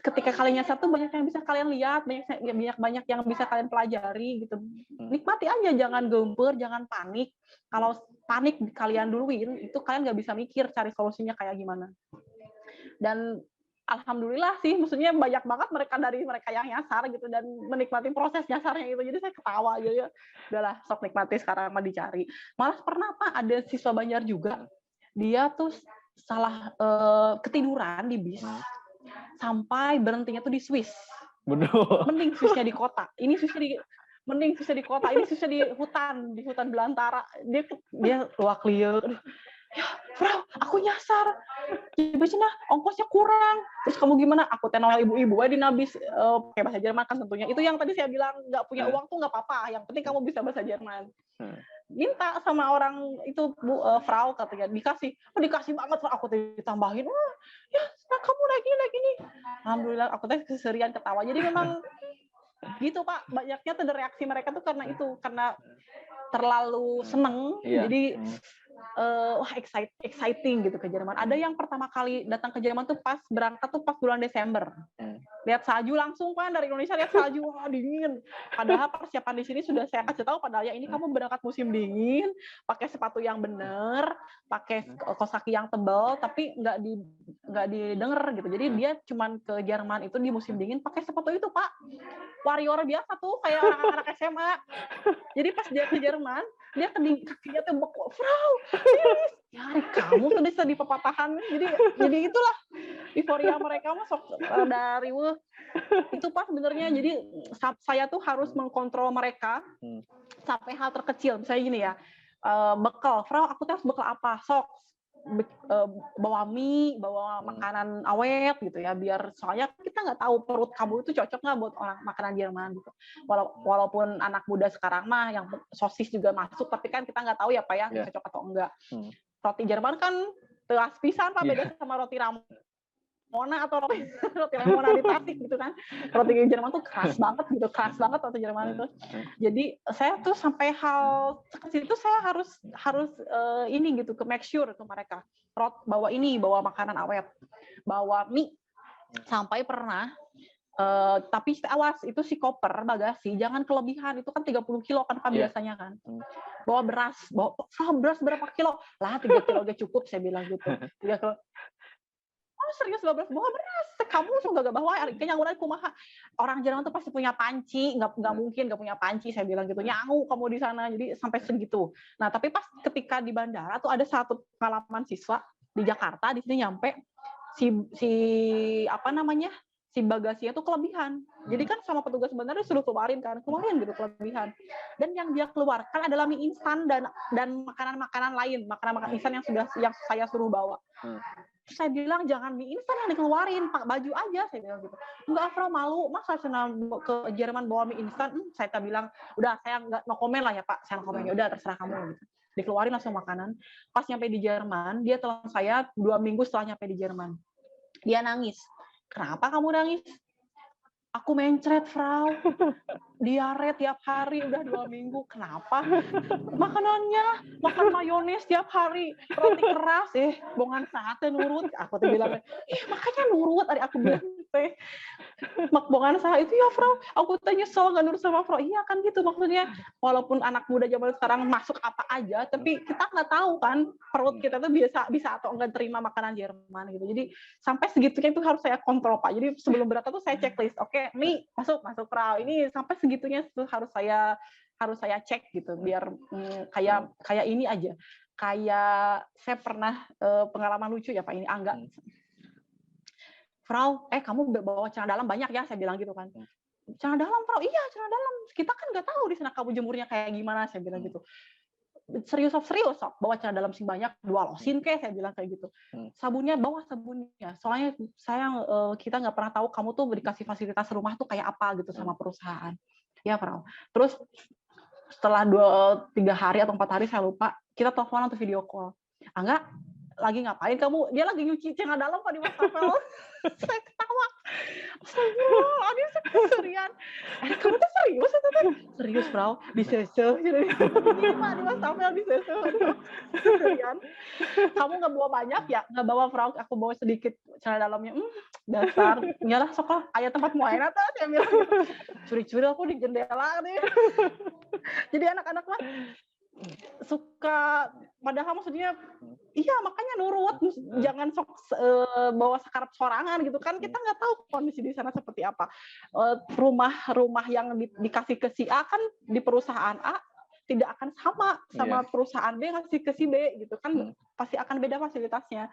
ketika kalian nyasar tuh banyak yang bisa kalian lihat, banyak yang bisa kalian pelajari gitu. Nikmati aja, jangan gemper, jangan panik. Kalau panik kalian duluin, itu kalian nggak bisa mikir cari solusinya kayak gimana. Dan alhamdulillah sih, maksudnya banyak banget mereka yang nyasar gitu dan menikmati proses nyasarnya itu. Jadi saya ketawa gitu ya. Udahlah, sok nikmati, sekarang mah dicari. Malah pernah Pak, ada siswa Banjar juga, dia tuh salah ketiduran di bis. Sampai berhentinya tuh di Swiss. Mending Swissnya di kota. Ini Swissnya di kota. Ini Swissnya di hutan belantara. Dia luak liur. ya Frau, aku nyasar. Jadi cenah ongkosnya kurang. Terus kamu gimana? Aku tenol ibu-ibu di nabis pakai bahasa Jerman kan tentunya. Itu yang tadi saya bilang nggak punya uang tuh nggak apa-apa. Yang penting kamu bisa bahasa Jerman. Minta sama orang itu Frau katanya dikasih. Oh, dikasih banget Frau. Aku ditambahin. Wah, ya nah, kamu naik ini. Alhamdulillah aku teh keserian ketawa. Jadi memang gitu Pak, banyaknya tuh reaksi mereka tuh karena itu, karena terlalu seneng. Jadi wah exciting gitu ke Jerman. Ada yang pertama kali datang ke Jerman tuh pas berangkat tuh pas bulan Desember. Lihat salju langsung kan dari Indonesia, lihat salju, wah dingin. Padahal persiapan di sini sudah saya kasih tahu padahal ya ini kamu berangkat musim dingin, pakai sepatu yang benar, pakai kaos kaki yang tebal, tapi nggak didengar gitu. Jadi dia cuman ke Jerman itu di musim dingin pakai sepatu itu Pak. Warrior biasa tuh kayak anak-anak SMA. Jadi pas dia ke Jerman, dia kakinya tuh bekuk, Frau, ya kamu tuh bisa di pepatahan. Jadi itulah euforia mereka mah sok dari itu Pak sebenarnya. Jadi saya tuh harus mengkontrol mereka sampai hal terkecil. Misalnya gini ya, bekal, Frau, aku tuh harus bekal apa? Sok bawa mie, bawa makanan awet gitu ya, biar soalnya kita nggak tahu perut kamu itu cocok nggak buat orang makanan Jerman gitu. Walaupun anak muda sekarang mah yang sosis juga masuk, tapi kan kita nggak tahu ya Pak ya cocok atau enggak. Roti Jerman kan telas pisan Pak, beda sama roti Ramona atau roti Ramona di Tasik gitu kan. Roti Jerman tuh keras banget gitu, keras banget roti Jerman itu. Jadi saya tuh sampai hal sekecil itu saya harus ini gitu, ke make sure ke mereka. Bawa makanan awet, bawa mie. Sampai pernah tapi awas itu si koper bagasi jangan kelebihan, itu kan 30 kilo kan Pak biasanya kan. Bawa beras berapa kilo? Lah 3 kilo aja cukup saya bilang gitu. 3 kilo. Oh serius bawa beras? Kamu langsung gak bawa? Kayaknya ngurang kumaha. Orang Jerman tuh pasti punya panci, nggak mungkin nggak punya panci saya bilang gitu. Nyangu kamu di sana, jadi sampai segitu. Nah tapi pas ketika di bandara tuh ada satu pengalaman siswa di Jakarta, di sini nyampe si bagasinya tuh kelebihan. Jadi kan sama petugas bandara disuruh keluarin gitu kelebihan. Dan yang dia keluarkan adalah mie instan dan makanan-makanan lain, makanan instan yang saya suruh bawa. Saya bilang jangan mie instan yang dikeluarin, Pak, baju aja saya bilang gitu. Enggak, Frau, malu, masa saya ke Jerman bawa mie instan? Saya bilang, udah saya nggak no komen lah ya Pak, saya no komen, ya udah terserah kamu gitu. Dikeluarin langsung makanan. Pas nyampe di Jerman, dia telepon saya 2 minggu setelah nyampe di Jerman. Dia nangis. Kenapa kamu nangis? Aku mencret, Frau. Diare tiap hari, udah 2 minggu. Kenapa? Makanannya, makan mayones tiap hari. Roti keras, bongan sate nurut. Aku tuh bilang, makanya nurut. Aku bilang, bongan saha itu ya, Frau. Aku tanya nyesel nggak nurut sama Frau. Iya kan gitu maksudnya. Walaupun anak muda zaman sekarang masuk apa aja, tapi kita nggak tahu kan perut kita tuh bisa atau enggak terima makanan Jerman gitu. Jadi sampai segitunya itu harus saya kontrol Pak. Jadi sebelum berangkat tuh saya checklist. Oke, mie masuk Frau. Ini sampai segitunya tuh harus saya cek gitu biar kayak ini aja. Kayak saya pernah pengalaman lucu ya Pak, ini Angga. Frau, kamu bawa celana dalam banyak ya, saya bilang gitu kan. Celana dalam, Frau? Iya, celana dalam. Kita kan nggak tahu di sana kamu jemurnya kayak gimana, saya bilang gitu. Serius, bawa celana dalam sing banyak, 2 losin kayak, saya bilang kayak gitu. Sabunnya, bawa sabunnya. Soalnya kita nggak pernah tahu kamu tuh dikasih fasilitas rumah tuh kayak apa gitu sama perusahaan. Ya, Frau. Terus setelah 2-3 hari atau 4 hari saya lupa, kita telepon atau video call. Angga, lagi ngapain kamu? Dia lagi nyuci celana dalam Pak di wastafel. Saya ketawa. Aduh, serian. Kamu tuh serius? Serius, Frau. Di sese. Ini Pak di wastafel di sese. Serian. Kamu nggak bawa banyak ya? Nggak bawa, Frau. Aku bawa sedikit celana dalamnya. Dasar. Nyalah, sok lah. Ayah tempat mau enak tuh. Saya bilang. Curi-curi aku di jendela nih. Jadi anak-anak mah suka, padahal maksudnya iya makanya nurut, jangan sok bawa sekarap sorangan gitu kan, kita nggak tahu kondisi di sana seperti apa. Rumah yang dikasih ke si A kan di perusahaan A tidak akan sama perusahaan B ngasih ke si B gitu kan, pasti akan beda fasilitasnya.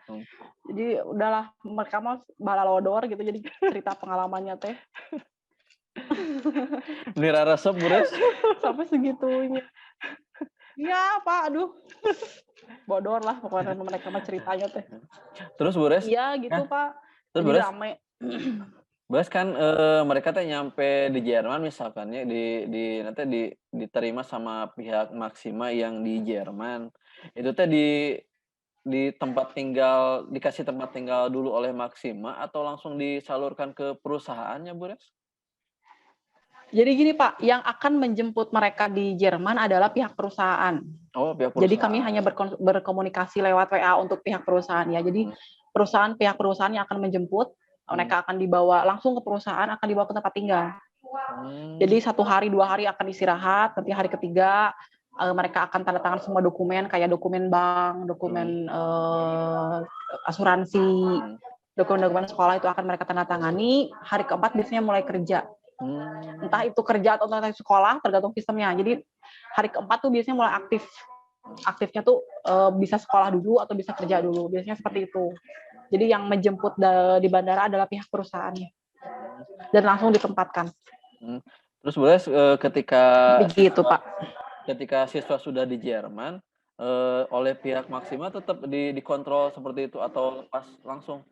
Jadi udahlah, mereka mau balalodor gitu, jadi cerita pengalamannya teh. Nira resep beres Sampai segitunya. Iya Pak, aduh. bodor lah pokoknya mereka mah ceritanya teh. Terus Bures, Iya gitu Pak. terus Jadi Bures, rame. Bures kan mereka teh nyampe di Jerman misalkan ya nanti diterima sama pihak Maxima yang di Jerman. Itu teh di tempat tinggal dikasih tempat tinggal dulu oleh Maxima atau langsung disalurkan ke perusahaannya, Bures? Jadi gini Pak, yang akan menjemput mereka di Jerman adalah pihak perusahaan. Oh, pihak Jadi perusahaan. kami hanya berkomunikasi lewat WA untuk pihak perusahaan ya. Jadi pihak perusahaan yang akan menjemput, mereka akan dibawa langsung ke perusahaan, akan dibawa ke tempat tinggal. Jadi 1 hari 2 hari akan istirahat, nanti hari ketiga mereka akan tanda tangan semua dokumen kayak dokumen bank, dokumen asuransi, dokumen-dokumen sekolah itu akan mereka tanda tangani. Hari keempat biasanya mulai kerja. Entah itu kerja atau entah itu sekolah, tergantung sistemnya. Jadi hari keempat tuh biasanya mulai aktif. Aktifnya tuh bisa sekolah dulu atau bisa kerja dulu. Biasanya seperti itu. Jadi yang menjemput di bandara adalah pihak perusahaannya. Dan langsung ditempatkan. Terus boleh ketika begitu Pak. Ketika siswa sudah di Jerman, oleh pihak Maxima tetap dikontrol seperti itu atau pas langsung?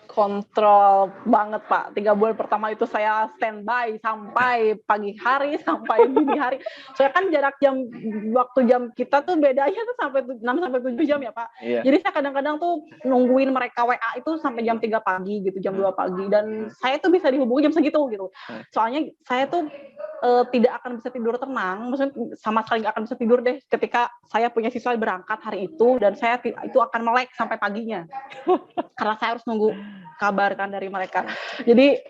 Kontrol banget Pak. 3 bulan pertama itu saya standby sampai pagi hari, sampai dini hari. Soalnya kan jarak waktu jam kita tuh bedanya tuh sampai 6 sampai 7 jam ya Pak. Iya. Jadi saya kadang-kadang tuh nungguin mereka WA itu sampai jam 3 pagi gitu, jam 2 pagi. Dan saya tuh bisa dihubungi jam segitu gitu. Soalnya saya tuh tidak akan bisa tidur tenang, maksudnya sama sekali nggak akan bisa tidur deh ketika saya punya siswa berangkat hari itu dan saya itu akan melek sampai paginya karena saya harus nunggu kabar kan dari mereka. Jadi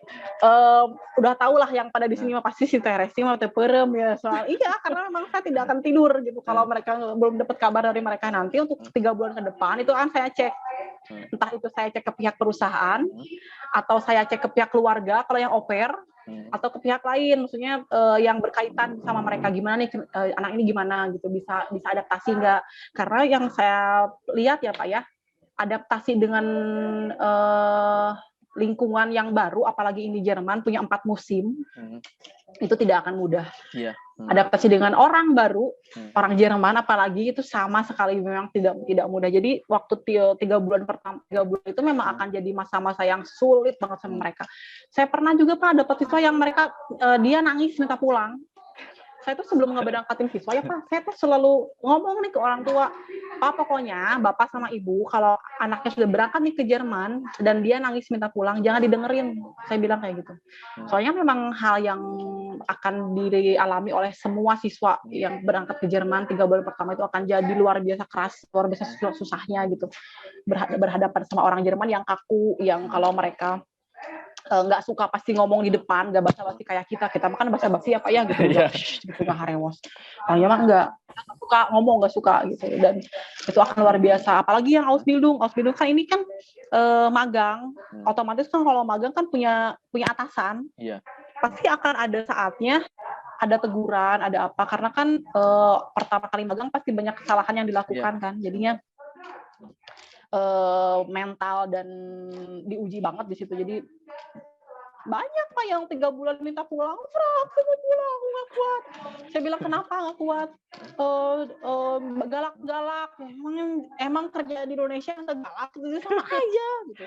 udah tau lah yang pada di sini mah pasti si Teresi mah teperem ya soal karena memang saya tidak akan tidur gitu kalau mereka belum dapat kabar dari mereka. Nanti untuk 3 bulan ke depan itu akan saya cek, entah itu saya cek ke pihak perusahaan atau saya cek ke pihak keluarga kalau yang au pair atau ke pihak lain, maksudnya yang berkaitan sama mereka gimana nih anak ini gimana gitu, bisa adaptasi nggak? Karena yang saya lihat ya Pak ya, adaptasi dengan lingkungan yang baru, apalagi ini Jerman punya 4 musim, itu tidak akan mudah. Iya. Adaptasi dengan orang baru, orang Jerman apalagi itu sama sekali memang tidak mudah. Jadi waktu 3 bulan pertama, 3 bulan itu memang akan jadi masa-masa yang sulit banget sama mereka. Saya pernah juga Pak dapat siswa yang mereka dia nangis minta pulang. Saya tuh sebelum ngeberangkatin siswa ya Pak, saya tuh selalu ngomong nih ke orang tua, Pak pokoknya Bapak sama Ibu kalau anaknya sudah berangkat nih ke Jerman dan dia nangis minta pulang, jangan didengerin. Saya bilang kayak gitu. Soalnya memang hal yang akan dialami oleh semua siswa yang berangkat ke Jerman 3 bulan pertama itu akan jadi luar biasa keras, luar biasa susahnya gitu. Berhadapan sama orang Jerman yang kaku, yang kalau mereka nggak suka pasti ngomong di depan, nggak basa-basi kayak kita makan basa-basi apa ya gitu, gitu nggak haremos. Orangnya mah nggak suka ngomong, nggak suka gitu, dan itu akan luar biasa. Apalagi yang Ausbildung kan ini kan magang, otomatis kan kalau magang kan punya atasan, pasti akan ada saatnya ada teguran, ada apa, karena kan pertama kali magang pasti banyak kesalahan yang dilakukan kan, jadinya mental dan diuji banget di situ. Jadi banyak Pak yang 3 bulan minta pulang, aku mau pulang, aku nggak kuat. Saya bilang kenapa nggak kuat? Galak-galak. Emang kerja di Indonesia nggak galak gitu, sama aja gitu.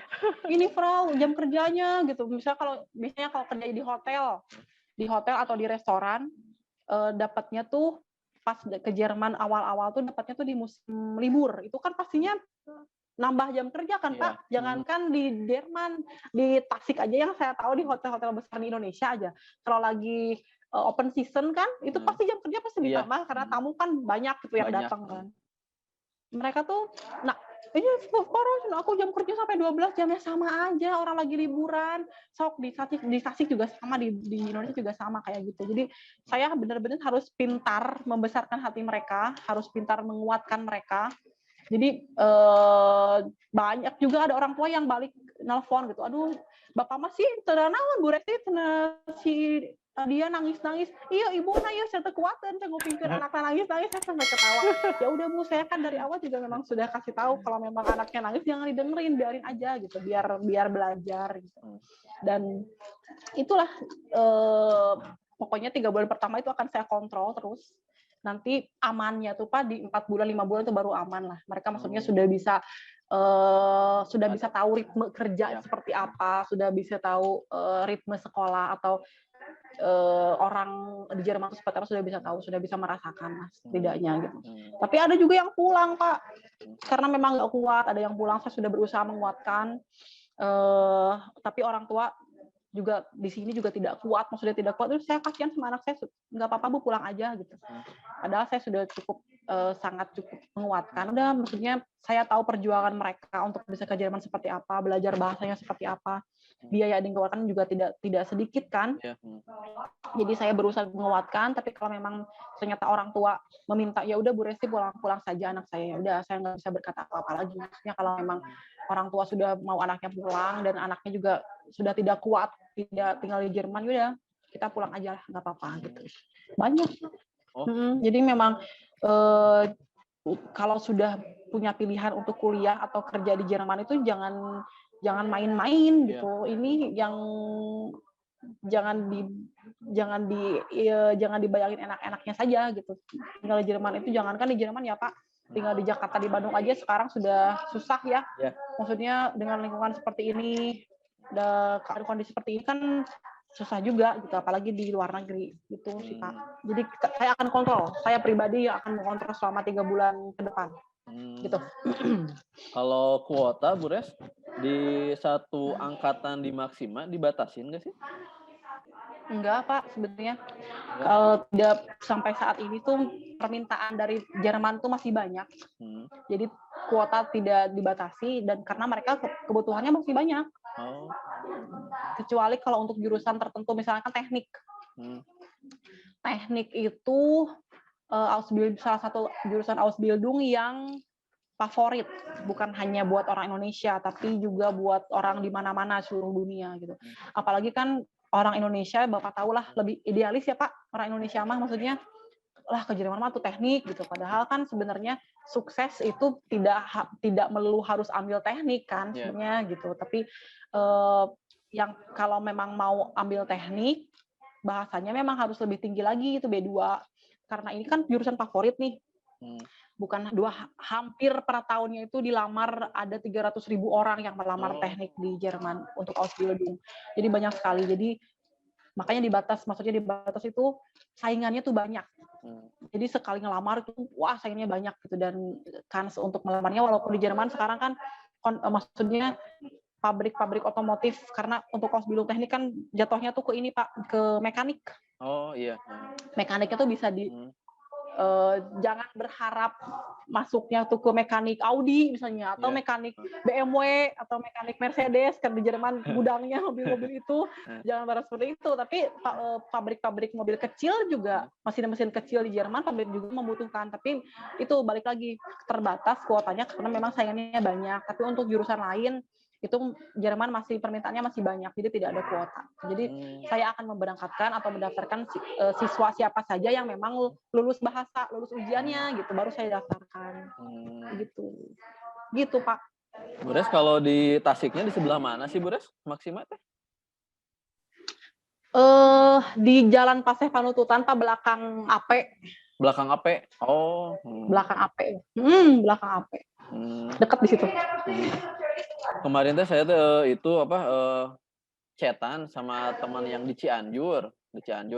Ini Frau jam kerjanya gitu. Biasanya kalau kerja di hotel atau di restoran, dapatnya tuh pas ke Jerman awal-awal tuh dapatnya tuh di musim libur. Itu kan pastinya nambah jam kerja kan Pak, jangankan di Jerman, di Tasik aja yang saya tahu di hotel-hotel besar di Indonesia aja, kalau lagi open season kan, itu pasti jam kerja pasti ditambah karena tamu kan banyak gitu yang datang kan. Mereka tuh, ini aku jam kerja sampai 12 jam ya sama aja, orang lagi liburan, sok di Tasik juga sama, di Indonesia juga sama kayak gitu. Jadi saya benar-benar harus pintar membesarkan hati mereka, harus pintar menguatkan mereka. Jadi banyak juga ada orang tua yang balik nelpon gitu, aduh bapak masih teranawan Bu Resti si dia nangis-nangis, iya ibu nangis saya kekuatan, saya pikir anaknya nangis saya sampai ketawa. Ya udah Bu, saya kan dari awal juga memang sudah kasih tahu kalau memang anaknya nangis jangan didengerin, biarin aja gitu, biar belajar gitu. Dan itulah pokoknya 3 bulan pertama itu akan saya kontrol terus. nanti amannya tuh Pak di 4 bulan 5 bulan itu baru aman lah. Mereka maksudnya sudah bisa tahu ritme kerja seperti apa, sudah bisa tahu ritme sekolah atau orang di Jerman itu seperti apa, sudah bisa tahu, sudah bisa merasakan lah setidaknya gitu. Tapi ada juga yang pulang Pak, karena memang nggak kuat. Ada yang pulang, saya sudah berusaha menguatkan, tapi orang tua juga di sini juga tidak kuat, maksudnya tidak kuat. Terus saya kasihan sama anak saya, nggak apa-apa Bu, pulang aja gitu. Padahal saya sudah sangat cukup menguatkan. Udah, maksudnya saya tahu perjuangan mereka untuk bisa ke Jerman seperti apa, belajar bahasanya seperti apa, biaya yang dikeluarkan juga tidak sedikit kan. Jadi saya berusaha menguatkan, tapi kalau memang ternyata orang tua meminta, ya udah Bu Resti pulang saja anak saya, ya udah saya nggak bisa berkata apa-apa lagi. Maksudnya kalau memang orang tua sudah mau anaknya pulang dan anaknya juga sudah tidak kuat, tidak tinggal di Jerman, ya udah kita pulang aja lah, nggak apa-apa gitu. Banyak. Jadi memang kalau sudah punya pilihan untuk kuliah atau kerja di Jerman itu jangan main-main gitu. Ini yang jangan dibayangin enak-enaknya saja gitu. Tinggal di Jerman itu, jangankan di Jerman ya Pak, tinggal di Jakarta, di Bandung aja sekarang sudah susah ya. Maksudnya dengan lingkungan seperti ini, kondisi seperti ini kan susah juga gitu, apalagi di luar negeri gitu sih Pak. Jadi saya akan kontrol, saya pribadi akan mengontrol selama 3 bulan ke depan gitu. Kalau kuota Bu Res di satu angkatan di Maksima dibatasin nggak sih? Enggak Pak, sebenarnya kalau tidak sampai saat ini tuh permintaan dari Jerman tuh masih banyak. Jadi kuota tidak dibatasi, dan karena mereka kebutuhannya masih banyak. Kecuali kalau untuk jurusan tertentu, misalkan teknik. Teknik itu salah satu jurusan Ausbildung yang favorit, bukan hanya buat orang Indonesia, tapi juga buat orang di mana-mana seluruh dunia gitu. Apalagi kan orang Indonesia, Bapak tahu lah, lebih idealis ya Pak, orang Indonesia mah maksudnya lah ke Jerman mah tuh teknik gitu. Padahal kan sebenarnya sukses itu tidak melulu harus ambil teknik kan sebenarnya gitu. Tapi yang kalau memang mau ambil teknik, bahasanya memang harus lebih tinggi lagi, itu B2. Karena ini kan jurusan favorit nih. Bukan hampir per tahunnya itu dilamar ada 300.000 orang yang melamar teknik di Jerman untuk Ausbildung. Jadi banyak sekali. Jadi makanya dibatas itu saingannya tuh banyak. Jadi sekali ngelamar itu wah saingannya banyak gitu, dan kans untuk melamarnya walaupun di Jerman sekarang kan maksudnya pabrik-pabrik otomotif, karena untuk Ausbildung teknik kan jatuhnya tuh ke ini Pak, ke mekanik. Mekaniknya tuh bisa jangan berharap masuknya tuh ke mekanik Audi misalnya, atau mekanik BMW atau mekanik Mercedes, kan di Jerman gudangnya mobil-mobil itu. Jangan berharap seperti itu. Tapi pabrik-pabrik mobil kecil juga, mesin-mesin kecil di Jerman pabrik juga membutuhkan. Tapi itu balik lagi terbatas kuotanya karena memang saingannya banyak. Tapi untuk jurusan lain itu Jerman permintaannya masih banyak, jadi tidak ada kuota. Jadi saya akan memberangkatkan atau mendaftarkan siswa siapa saja yang memang lulus bahasa, lulus ujiannya gitu, baru saya daftarkan. Gitu Pak. Bu Res, kalau di Tasiknya di sebelah mana sih Bu Res, Maksima teh? Di Jalan Paseh Panututan Pak, belakang AP. Belakang AP? Belakang AP. Belakang AP. Dekat di situ. Kemarin teh saya tuh chatan sama teman yang di Cianjur.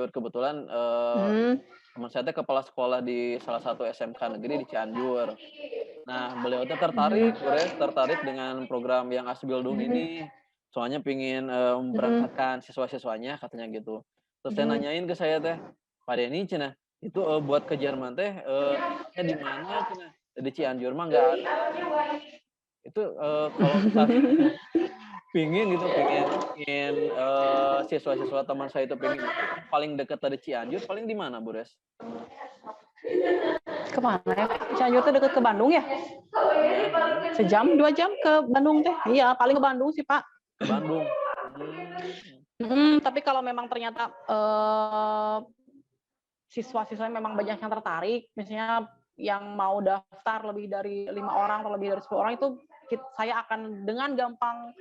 Kebetulan teman saya teh kepala sekolah di salah satu SMK negeri di Cianjur. Nah, beliau tuh tertarik dengan program yang Ausbildung ini. Soalnya pingin memberangkatkan siswa-siswanya katanya gitu. Terus saya nanyain ke saya teh, Pak Denny cenah, itu buat ke Jerman teh di mana cenah? Di Cianjur mah enggak ada. Itu kalau misalnya pingin siswa-siswa teman saya itu pingin paling dekat dari Cianjur, paling di mana Bu Res? Kemana ya? Cianjur tuh dekat ke Bandung ya? 1 jam, 2 jam ke Bandung teh. Iya, paling ke Bandung sih Pak. Ke Bandung. Tapi kalau memang ternyata siswa-siswa memang banyak yang tertarik, misalnya yang mau daftar lebih dari 5 orang atau lebih dari 10 orang, itu saya akan dengan gampang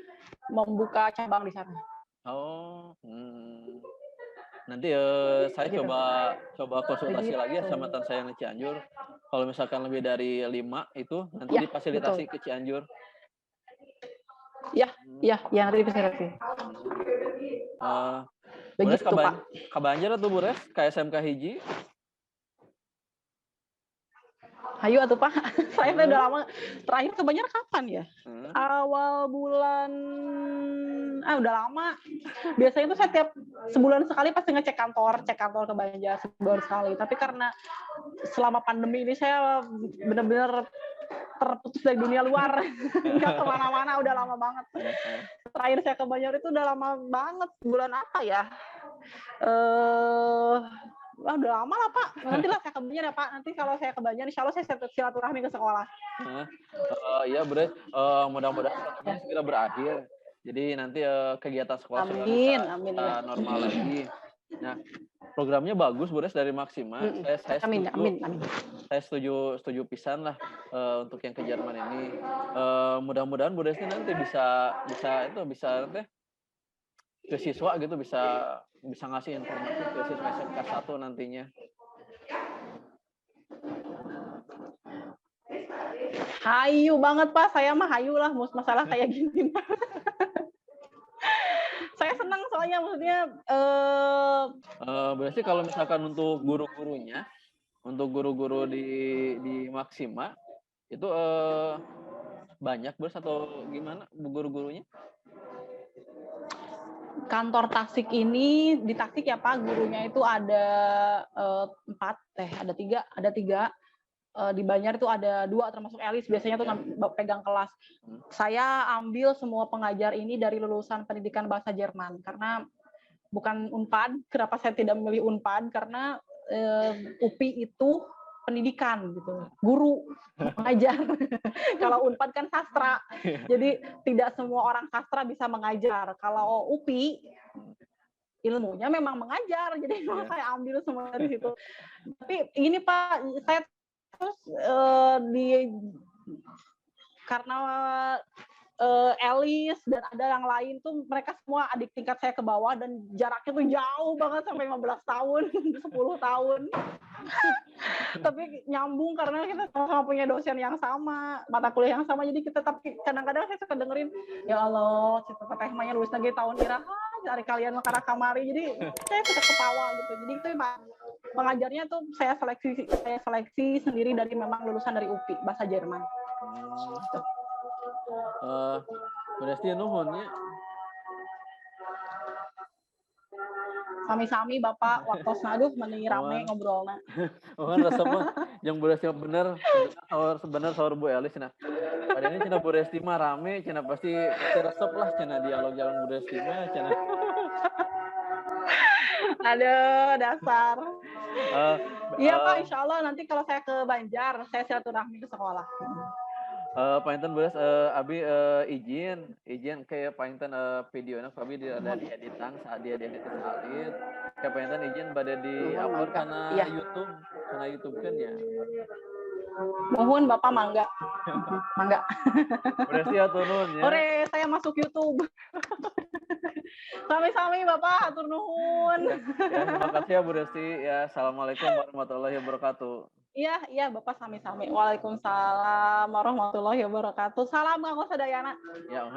membuka cabang di sana. Nanti saya Gitu. coba konsultasi Begitu. lagi ya sama teman saya yang di Cianjur. Kalau misalkan lebih dari 5 itu nanti Ya, difasilitasi betul. ke Cianjur. Ya, Hmm. ya, yang nanti difasilitasi. Bures Begitu, Pak. kabanjar atau Bures ke SMK hiji? Hayu atuh Pak. Saya tuh udah lama. Terakhir ke Banjar kapan ya? Awal bulan udah lama. Biasanya tuh saya tiap sebulan sekali pasti cek kantor ke Banjar sebulan sekali. Tapi karena selama pandemi ini saya benar-benar terputus dari dunia luar, nggak kemana-mana, udah lama banget. Terakhir saya ke Banjar itu udah lama banget, bulan apa ya? Udah lama lah Pak. Nanti lah saya ke Banjar ya Pak. Nanti kalau saya ke Banjar, insya Allah saya silaturahmi ke sekolah. Iya Bures, mudah-mudahan pandemi segera berakhir. Jadi nanti kegiatan sekolah sudah bisa normal lagi. Nah, programnya bagus Bures dari Maxima. Saya setuju. Amin. Saya setuju pisan lah untuk yang ke Jerman ini. Mudah-mudahan Bures ini nanti bisa nanti ke siswa gitu bisa ngasih informasi ke siswa SMK 1 nantinya. Hayu banget Pak, saya mah hayu lah masalah kayak gini. Saya senang soalnya maksudnya berarti kalau misalkan untuk guru-gurunya, untuk guru-guru di Maxima itu banyak Bos atau gimana guru-gurunya? Kantor Tasik ini di Tasik ya Pak, gurunya itu ada 4, ada tiga. Di Banjar itu ada 2 termasuk Elis, biasanya tuh pegang kelas. Saya ambil semua pengajar ini dari lulusan pendidikan bahasa Jerman karena bukan Unpad. Kenapa saya tidak memilih Unpad? Karena UPI itu pendidikan gitu, guru mengajar. Kalau Unpad kan sastra, jadi tidak semua orang sastra bisa mengajar. Kalau UPI ilmunya memang mengajar, jadi saya ambil semua dari situ. Tapi ini Pak, saya terus karena Elis dan ada yang lain tuh mereka semua adik tingkat saya ke bawah dan jaraknya tuh jauh banget sampai 15 tahun, 10 tahun. Tapi nyambung karena kita sama punya dosen yang sama, mata kuliah yang sama, jadi kita tapi kadang-kadang saya suka dengerin, ya Allah, cita teh mah lulus lagi tahun ira dari kalian makara kamari, jadi saya suka ketawa gitu. Jadi itu pengajarnya tuh saya seleksi sendiri dari memang lulusan dari UPI bahasa Jerman. Gitu. Berarti nuhunnya sami-sami Bapak waktu aduh meni rame ngobrolna. Kan rasa mah yang beresti bener sahur Bu Elis cenah. Pada ini cenah beresti mah rame, cenah pasti resep lah cenah dialog jalan beresti mah cenah. Aduh, dasar. Iya Pak, insya Allah nanti kalau saya ke Banjar, saya silaturahmi ke sekolah. Panten Bures, Abi izin kayak panten videonya Abi ada di editan saat dia diedit salin. Kayak panten izin pada di upload karena YouTube kan ya. Mohon Bapak mangga. Berarti ya turun ya. Ore, saya masuk YouTube. Sami-sami Bapak, atur nuhun. Ya, terima kasih ya Bu Resti. Ya, assalamualaikum warahmatullahi wabarakatuh. Iya Bapak sami-sami. Waalaikumsalam warahmatullahi wabarakatuh. Salam Kang Sadayana. Ya,